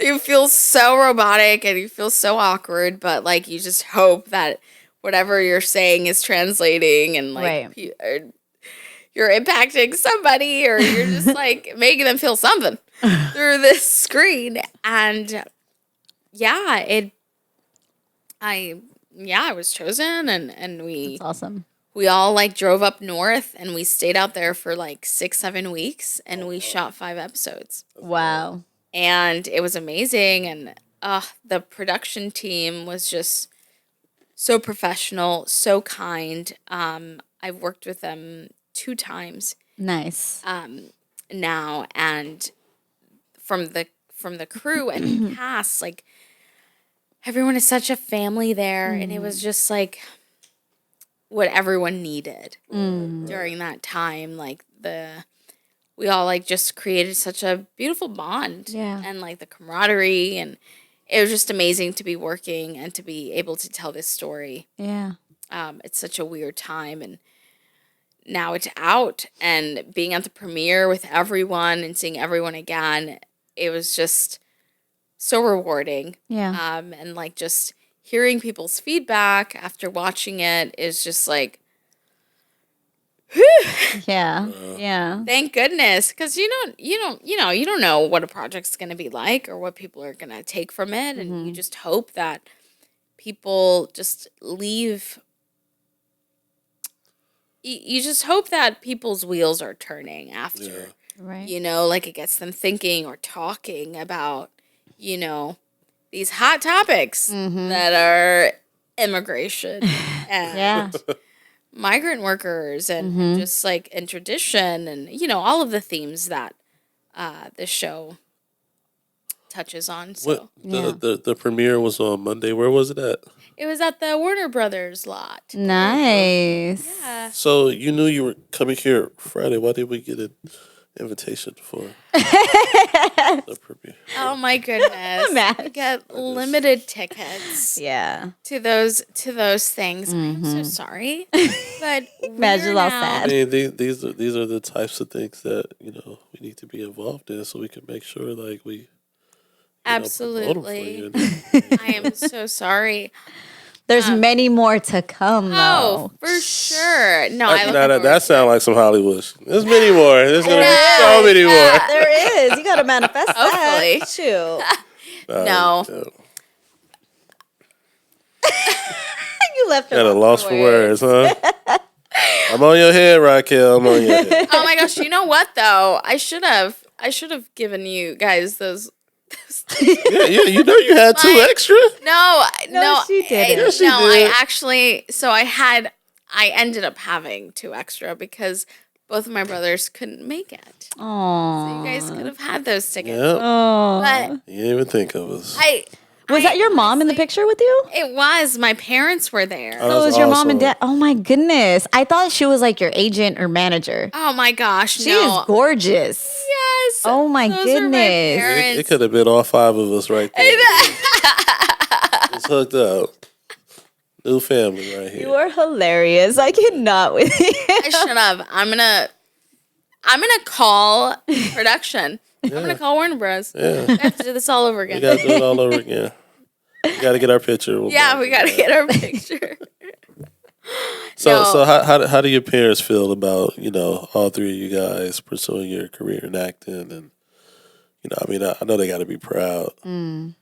you feel so robotic and you feel so awkward, but like you just hope that whatever you're saying is translating and like you're impacting somebody or you're just like making them feel something through this screen. And I was chosen and That's awesome. we all like drove up north and we stayed out there for like 6-7 weeks and we shot 5 episodes. Wow. And it was amazing. And the production team was just so professional, so kind. I've worked with them 2 times Nice. now, and from the crew and the cast, like everyone is such a family there, and it was just like what everyone needed during that time. Like we all like just created such a beautiful bond, and like the camaraderie, and it was just amazing to be working and to be able to tell this story. Yeah. It's such a weird time, and now it's out, and being at the premiere with everyone and seeing everyone again, it was just so rewarding. Yeah. And like just hearing people's feedback after watching it is just like, Yeah. Yeah. thank goodness, because you don't know what a project's going to be like or what people are going to take from it, and you just hope that people just leave. You just hope that people's wheels are turning after, Right. like it gets them thinking or talking about, these hot topics that are immigration and migrant workers and just like in tradition and, all of the themes that this show touches on. So The premiere was on Monday. Where was it at? it was at the Warner Brothers lot. Nice. Yeah. So you knew you were coming here Friday. Why did we get an invitation for the premiere? Oh my goodness. We get limited tickets Yeah. to those things. I'm so sorry. But Imagine we're all now- sad. I mean, these are the types of things that we need to be involved in, so we can make sure like we promote 'em for you. Absolutely. I am so sorry. There's many more to come, Oh, though. for sure. No, I look forward That to sounds like some Hollywood shit. There's many more. There's gonna be so many more. There is. You got to manifest Hopefully. that. Shoot. No. You left Got a him loss for words, huh? I'm on your head, Raquel. I'm on your head. Oh my gosh, you know what though? I should have given you guys those. Yeah, you know you had 2 extra. No, she didn't. Yes, she no, did. I actually. So I ended up having 2 extra because both of my brothers couldn't make it. Oh. You guys could have had those tickets. Yep. Oh. But You didn't even think of us. Was that your mom in the picture with you? It was. My parents were there. Oh, So it was your mom and awesome. dad. Oh my goodness. I thought she was like your agent or manager. Oh my gosh, She no. is gorgeous. Yes. Oh my Those are goodness. parents. It could have been all 5 of us right there. It's hooked up. New family right here. You are hilarious. I cannot with you. I should have. I'm gonna call production. I'm gonna call Warner Bros. Yeah, I have to do this all over we again. gotta do it all over again. We gotta get our picture. Yeah, we gotta get our picture. So how do your parents feel about all 3 of you guys pursuing your career in acting, and I know they got to be proud. I'm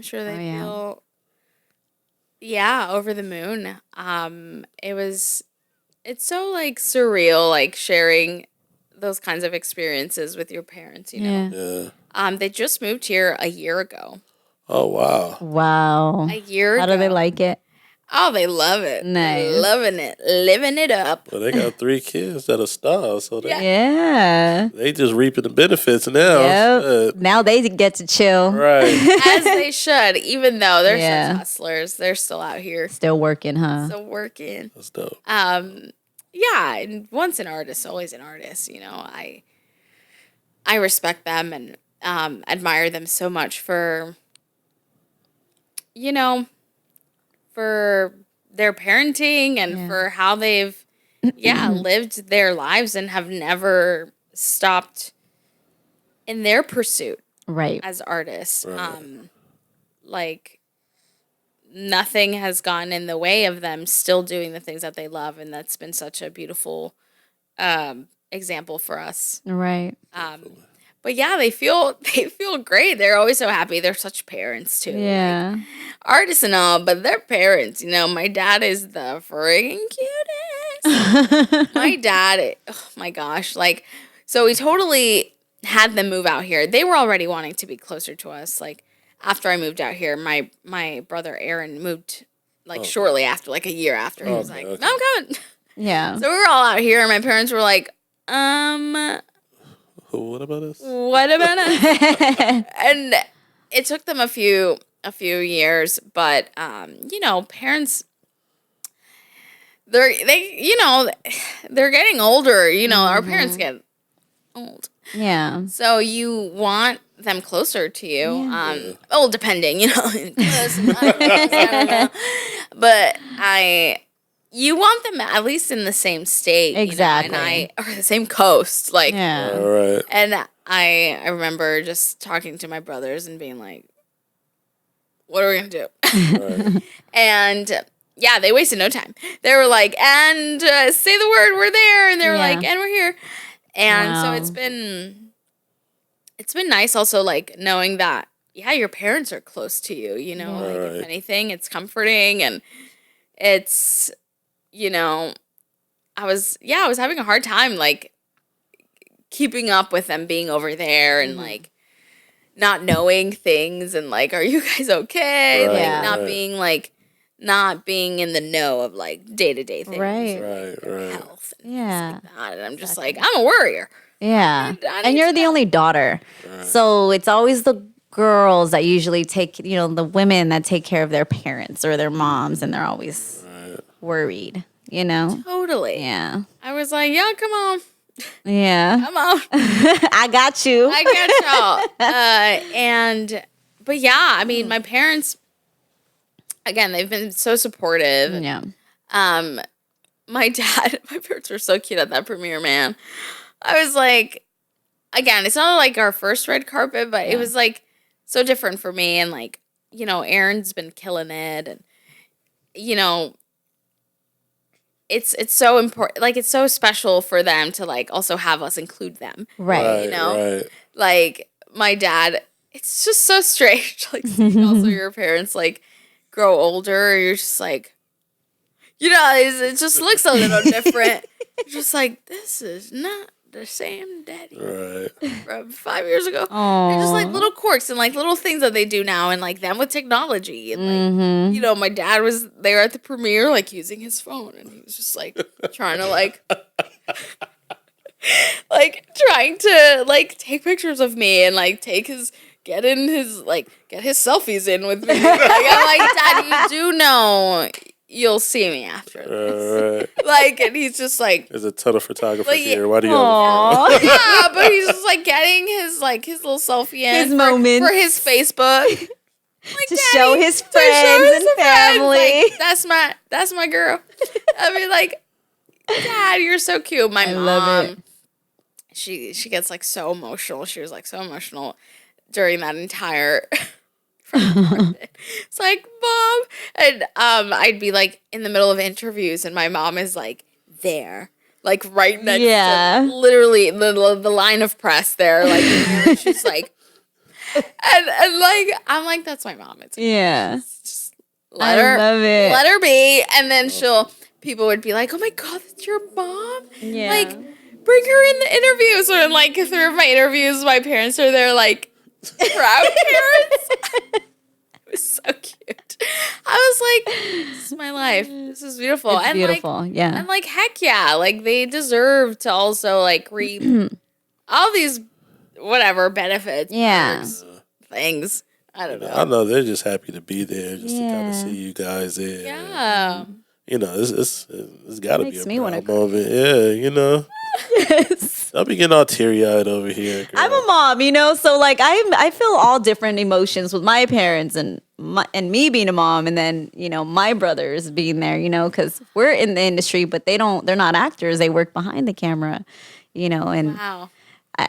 sure they yeah. feel over the moon. It's so like surreal, like sharing those kinds of experiences with your parents, Yeah. Yeah. They just moved here a year ago. Oh wow. Wow. A year How ago. do they like it? Oh, they love it. Nice. Loving it. Living it up. Well, they got 3 kids that are stars, so Yeah. they just reaping the benefits now. Yep. Shit. Now they get to chill. Right. As they should, even though they're Yeah. such hustlers. They're still out here. Still working, huh? Still working. That's dope. Yeah, and once an artist, always an artist. I respect them and admire them so much for for their parenting and for how they've lived their lives and have never stopped in their pursuit Right. as artists. Right. Like nothing has gotten in the way of them still doing the things that they love, and that's been such a beautiful example for us. Right. But yeah, they feel great. They're always so happy. They're such parents too. Yeah. Like, artists and all, but they're parents. My dad is the friggin' cutest. My dad, oh my gosh, like, so we totally had them move out here. They were already wanting to be closer to us. Like after I moved out here, my brother Aaron moved like shortly after, like a year after. He was like, okay. "No, I'm coming." Yeah. So we were all out here, and my parents were like, What about us? what about us? And it took them a few years, but parents they're getting older, our parents get old. Yeah. So you want them closer to you. Depending, close, not close, I don't know. But you want them at least in the same state, Exactly. or the same coast, like. Yeah. All right. And I remember just talking to my brothers and being like, "What are we gonna do?" Right. And yeah, they wasted no time. They were like, "And say the word, we're there," and they were like, "And we're here." And so Wow. it's been nice also, like, knowing that your parents are close to you. Like Right. if anything, it's comforting, and it's I was having a hard time, like, keeping up with them being over there and like not knowing things and like, are you guys okay? Right, Like Yeah. not being in the know of like day-to-day things. Right. Right. Health and Yeah. things like that. And I'm just like, I'm a worrier. Yeah. I And need you're to the only daughter. So it's always the girls that usually take, the women that take care of their parents or their moms, and they're always worried, Totally. Yeah. I was like, yeah, come on. Yeah. Come on. I got you. I get y'all. But yeah, I mean, my parents, again, they've been so supportive. Yeah. My parents were so cute at that premiere, man. I was like, again, it's not like our first red carpet, but it was like so different for me. And like, Aaron's been killing it. And, it's so important. Like, it's so special for them to like also have us include them. Right. Right. Like my dad, it's just so strange. Like seeing also your parents like grow older. You're just like, it just looks a little different. You're just like, this is not the same daddy Right. from 5 years ago. Aw. They're just like little quirks and like little things that they do now, and like them with technology and like my dad was there at the premiere like using his phone, and he was just like trying to like trying to like take pictures of me and like get his selfies in with me. Like, I'm like, Dad, you do know you'll see me after this. Right. Like, and he's just like, There's a ton of photographers Like, here. Why do you have Aw. yeah, but he's just like getting his little selfie in His moments. for his Facebook. Like, To Daddy, show his to show friends his and friends. family. Like, that's my girl. I mean, like, Dad, you're so cute. My I mom, love it. she gets like so emotional. She was like so emotional during that entire. It's like, Mom, and I'd be like in the middle of interviews, and my mom is like there, like right next to literally the line of press there, like, and she's like, and like I'm like, that's my mom. It's just let I her love it. let her be, and then people would be like, oh my God, that's your mom. Yeah. Like, bring her in the interviews, or in like through my interviews, my parents are there like proud parents. It was so cute. I was like, this is my life. This is beautiful. It's beautiful. Yeah. And like, heck yeah. Like, they deserve to also like reap all these whatever benefits. Yeah. perks, things. I don't know. I know they're just happy to be there, just to kind Yeah. of see you guys there. Yeah. You know, it's got to be Makes a me wanna proud moment. Yeah, you know. I'll be getting all teary eyed over here. Girl. I'm a mom, you know, so like I feel all different emotions with my parents and me being a mom, and then you know my brothers being there, you know, because we're in the industry, but they're not actors; they work behind the camera, you know, and Wow.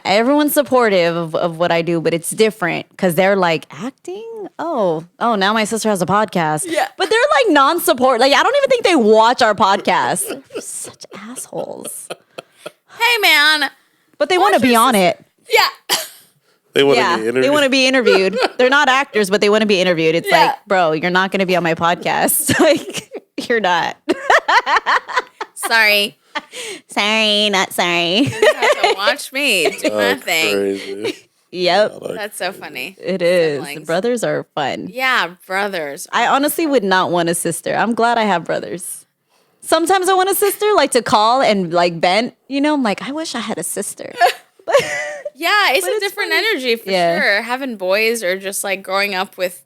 everyone's supportive of what I do, but it's different because they're like acting. Oh, now my sister has a podcast, Yeah. but they're like non-support. Like I don't even think they watch our podcast. They're such assholes, Hey, man. but they want to be on it. Yeah. They want to Yeah, get interviewed. they want to be interviewed. They're not actors, but they want to be interviewed. It's Yeah. like, bro, you're not going to be on my podcast. Like, you're not. Sorry. Sorry, not sorry. You have to watch me do my thing. Crazy. Yep, That's so funny. it is. Siblings. Brothers are fun. Yeah, brothers. I honestly would not want a sister. I'm glad I have brothers. Sometimes I want a sister, like to call and like vent. You know, I'm like, I wish I had a sister. Yeah, it's a it's different funny. energy for Yeah. sure. Having boys or just like growing up with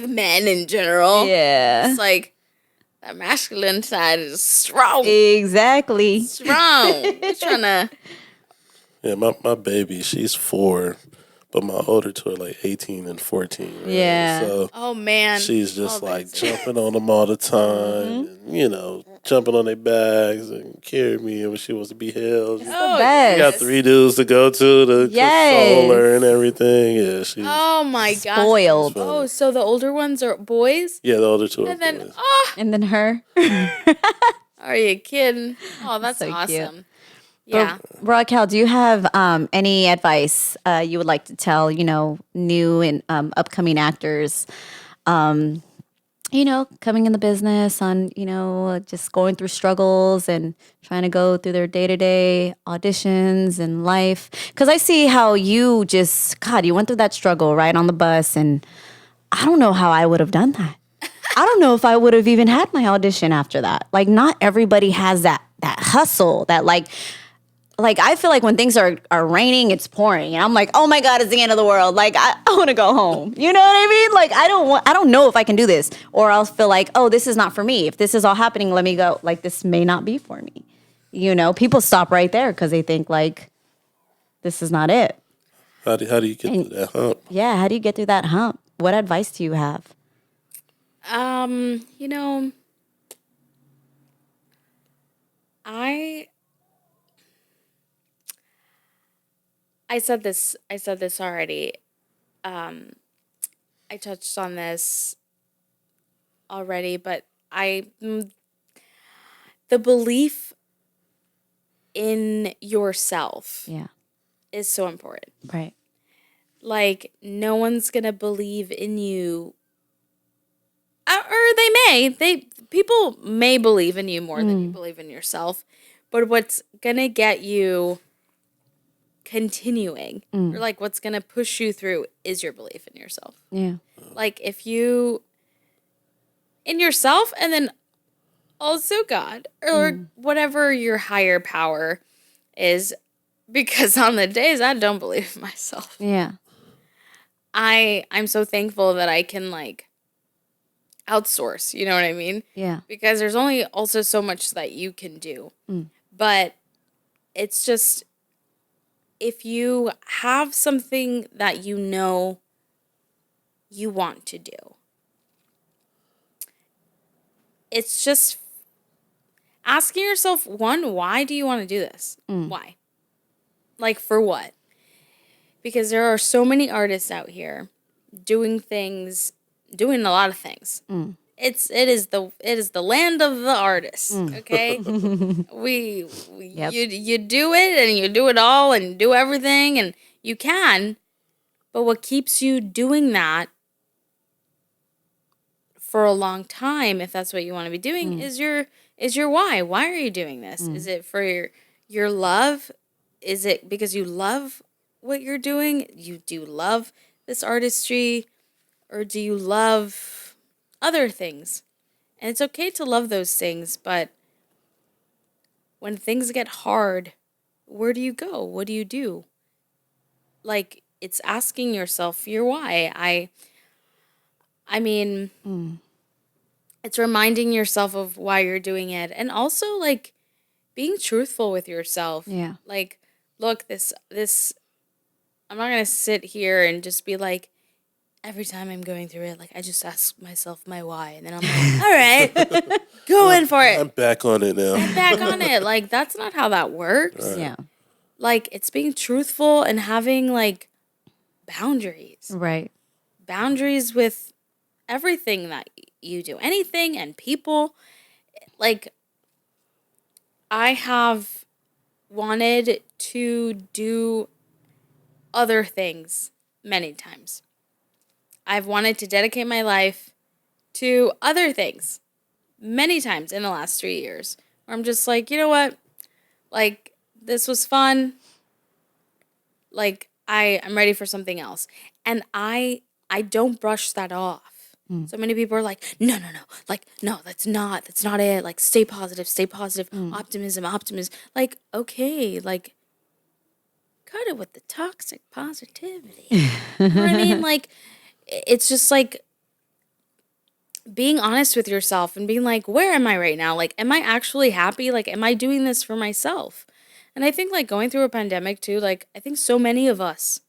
men in general. Yeah, It's like that masculine side is strong. exactly. Strong. You're trying to. Yeah, my baby, she's 4, but my older two are like 18 and 14. Right? Yeah. So Oh man. she's just Oh, like that's- jumping on them all the time, and, you know, jumping on their bags and carrying me when she wants to be held. Oh, best. We got 3 dudes to go to Yes. console her and everything. Yeah, she's Oh my gosh. Spoiled. Oh, so the older ones are boys? yeah, the older two are And then, boys. oh, And then her. are you kidding? Oh, that's So cute. awesome. Yeah. Raquel, do you have any advice you would like to tell, you know, new and upcoming actors, you know, coming in the business on, you know, just going through struggles and trying to go through their day-to-day auditions and life? Because I see how you just, God, you went through that struggle right on the bus, and I don't know how I would have done that. I don't know if I would have even had my audition after that. Like, not everybody has that hustle, that like I feel like when things are raining, it's pouring, and I'm like, oh my God, it's the end of the world. Like I want to go home. You know what I mean? Like I don't know if I can do this, or I'll feel like, oh, this is not for me. If this is all happening, let me go. Like this may not be for me. You know, people stop right there because they think like this is not it. How do you get through that hump? Yeah, how do you get through that hump? What advice do you have? You know, I said this already. I touched on this already, but the belief in yourself Yeah, is so important. right. Like, no one's gonna believe in you, or people may believe in you more than you believe in yourself. But what's gonna get you continuing, or like what's gonna push you through, is your belief in yourself. Yeah, Like, if you in yourself, and then also God, or whatever your higher power is, because on the days I don't believe in myself, yeah, I'm so thankful that I can like outsource, you know what I mean? yeah, Because there's only also so much that you can do. But it's just, if you have something that you know you want to do, it's just asking yourself, one, why do you want to do this? Why? Like, for what? Because there are so many artists out here doing a lot of things. It is the land of the artists. Okay, Yep. you do it, and you do it all, and do everything, and you can. But what keeps you doing that for a long time, if that's what you want to be doing, is your why. Why are you doing this? Is it for your love? Is it because you love what you're doing? You do love this artistry, or do you love other things. And it's okay to love those things, but when things get hard, where do you go? What do you do? Like, it's asking yourself your why. I mean, it's reminding yourself of why you're doing it, and also like being truthful with yourself. Yeah. Like, look, this I'm not gonna sit here and just be like, every time I'm going through it, like I just ask myself my why, and then I'm like, all right, go in for I'm it. back on it now. I'm back on it. Like, that's not how that works. Right. Yeah. Like, it's being truthful and having like boundaries. Right. Boundaries with everything that you do, anything and people. Like, I have wanted to do other things many times. I've wanted to dedicate my life to other things many times in the last 3 years. Where I'm just like, you know what? Like, this was fun. Like, I'm ready for something else. And I don't brush that off. So many people are like, no. Like, no, that's not it. Like, stay positive. Optimism. Like, okay, like, cut it with the toxic positivity. You know what I mean? Like, it's just like being honest with yourself and being like, where am I right now? Like, am I actually happy? Like, am I doing this for myself? And I think, like, going through a pandemic too, like, I think so many of us,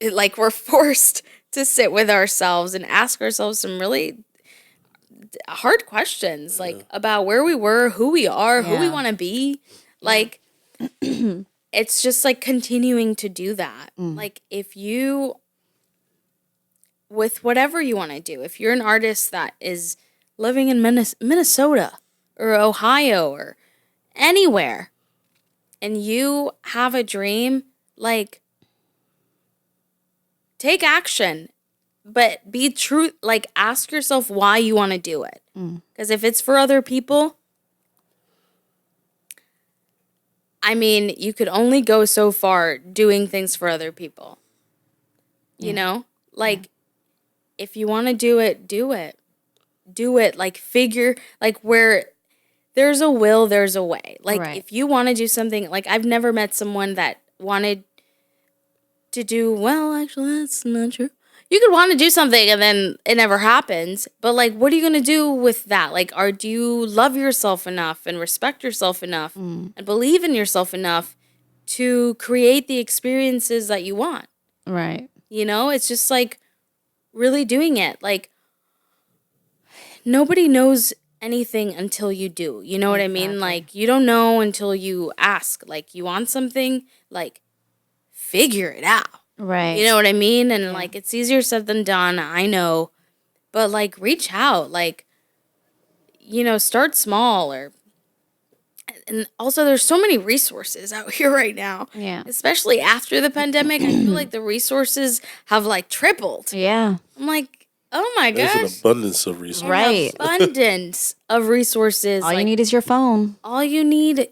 like, we're forced to sit with ourselves and ask ourselves some really hard questions, like, about where we were, who we are, who we want to be. Like, it's just, like, continuing to do that. Like, if you, with whatever you want to do, if you're an artist that is living in Minnesota or Ohio or anywhere, and you have a dream, like, take action, but be true. Like, ask yourself why you want to do it. Because if it's for other people, I mean, you could only go so far doing things for other people. You know? Like, if you want to do it, do it. Do it. Like, figure, like, where there's a will, there's a way. Like, if you want to do something, like, I've never met someone that wanted to do, well, actually, that's not true. You could want to do something and then it never happens. But, like, what are you going to do with that? Like, do you love yourself enough and respect yourself enough and believe in yourself enough to create the experiences that you want? Right. You know, it's just, like, really doing it. Like, nobody knows anything until you do. You know what I mean? Like, you don't know until you ask. Like, you want something, like, figure it out. Right. You know what I mean? And, like, it's easier said than done, I know. But, like, reach out. Like, you know, start small. And also, there's so many resources out here right now. Yeah. Especially after the pandemic. I feel like the resources have, like, tripled. Yeah. I'm like, oh my gosh. There's an abundance of resources. Right. Abundance of resources. All you need is your phone. All you need,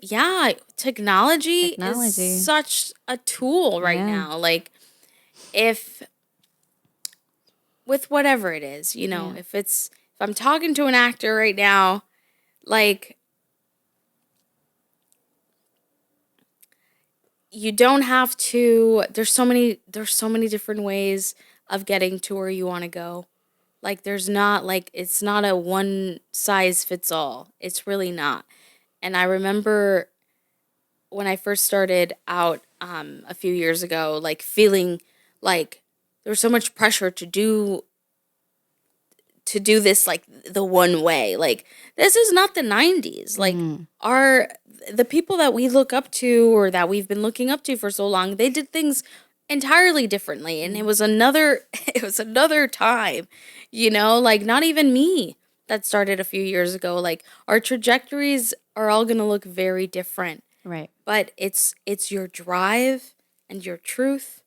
technology Technology. is such a tool right now. Like, if with whatever it is, you know, if I'm talking to an actor right now, like, you don't have to, there's so many different ways of getting to where you want to go. Like, there's not, like, it's not a one size fits all. It's really not. And I remember when I first started out a few years ago, like, feeling like there was so much pressure to do this, like, the one way. Like, this is not the 90s. Like, the people that we look up to or that we've been looking up to for so long, they did things entirely differently. And it was another time, you know, like, not even me that started a few years ago. Like, our trajectories are all going to look very different. Right. But it's your drive and your truth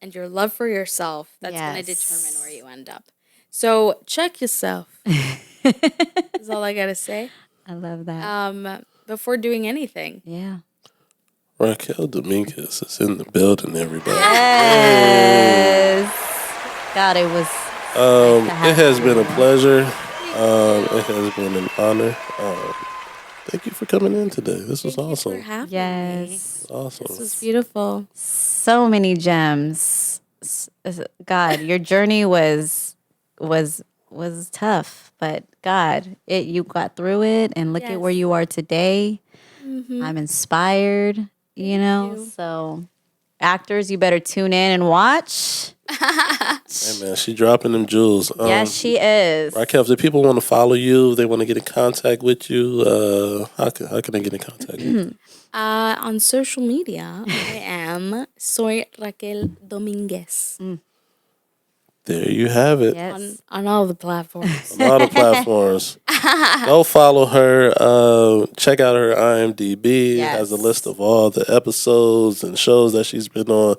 and your love for yourself that's going to determine where you end up. So check yourself. Is all I got to say. I love that. Before doing anything. Yeah. Raquel Dominguez is in the building, everybody. Yes. God, it was It has been a pleasure. It has been an honor. Thank you for coming in today. This was awesome. For having me. Yes. Awesome. This was beautiful. So many gems. God, your journey was tough, but God, you got through it, and look at where you are today. I'm inspired, so actors, you better tune in and watch. Hey man, she dropping them jewels. Yes, she is. Raquel, if people want to follow you, if they want to get in contact with you, how can they get in contact with you? On social media, I am Soy Raquel Dominguez There you have it. Yes. on all the platforms. A lot of platforms. Go follow her. Check out her IMDb. It has a list of all the episodes and shows that she's been on.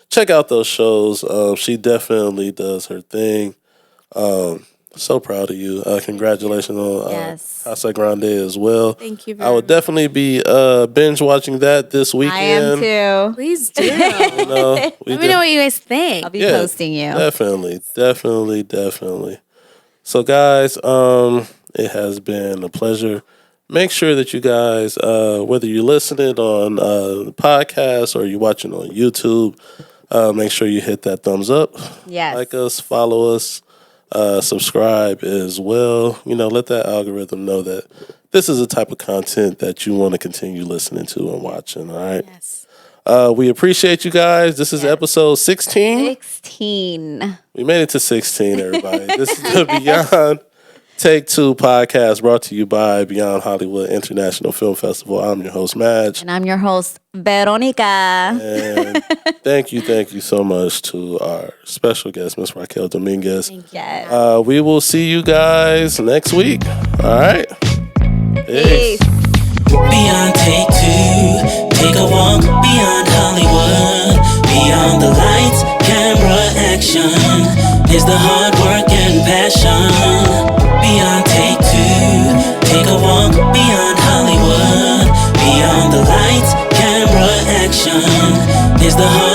Check out those shows. She definitely does her thing. So proud of you. Congratulations on Casa Grande as well. Thank you I very would definitely be binge watching that this weekend. I am too. Please do. Let me know what you guys think. I'll be posting you. Definitely. So guys, it has been a pleasure. Make sure that you guys, whether you're listening on the podcast or you're watching on YouTube, make sure you hit that thumbs up. Yes. Like us, follow us, subscribe as well. Let that algorithm know that this is the type of content that you want to continue listening to and watching. All right. Yes. We appreciate you guys. This is episode 16. 16. We made it to 16, everybody. This is the Beyond Take Two podcast brought to you by Beyond Hollywood International Film Festival. I'm your host, Madge. And I'm your host, Veronica. And thank you so much to our special guest, Miss Raquel Dominguez. Yes. We will see you guys next week. All right. Peace. Beyond Take Two, take a walk beyond Hollywood. Beyond the lights, camera, action is the hard work and passion. Beyond Take Two, take a walk beyond Hollywood. Beyond the lights, camera, action is the hard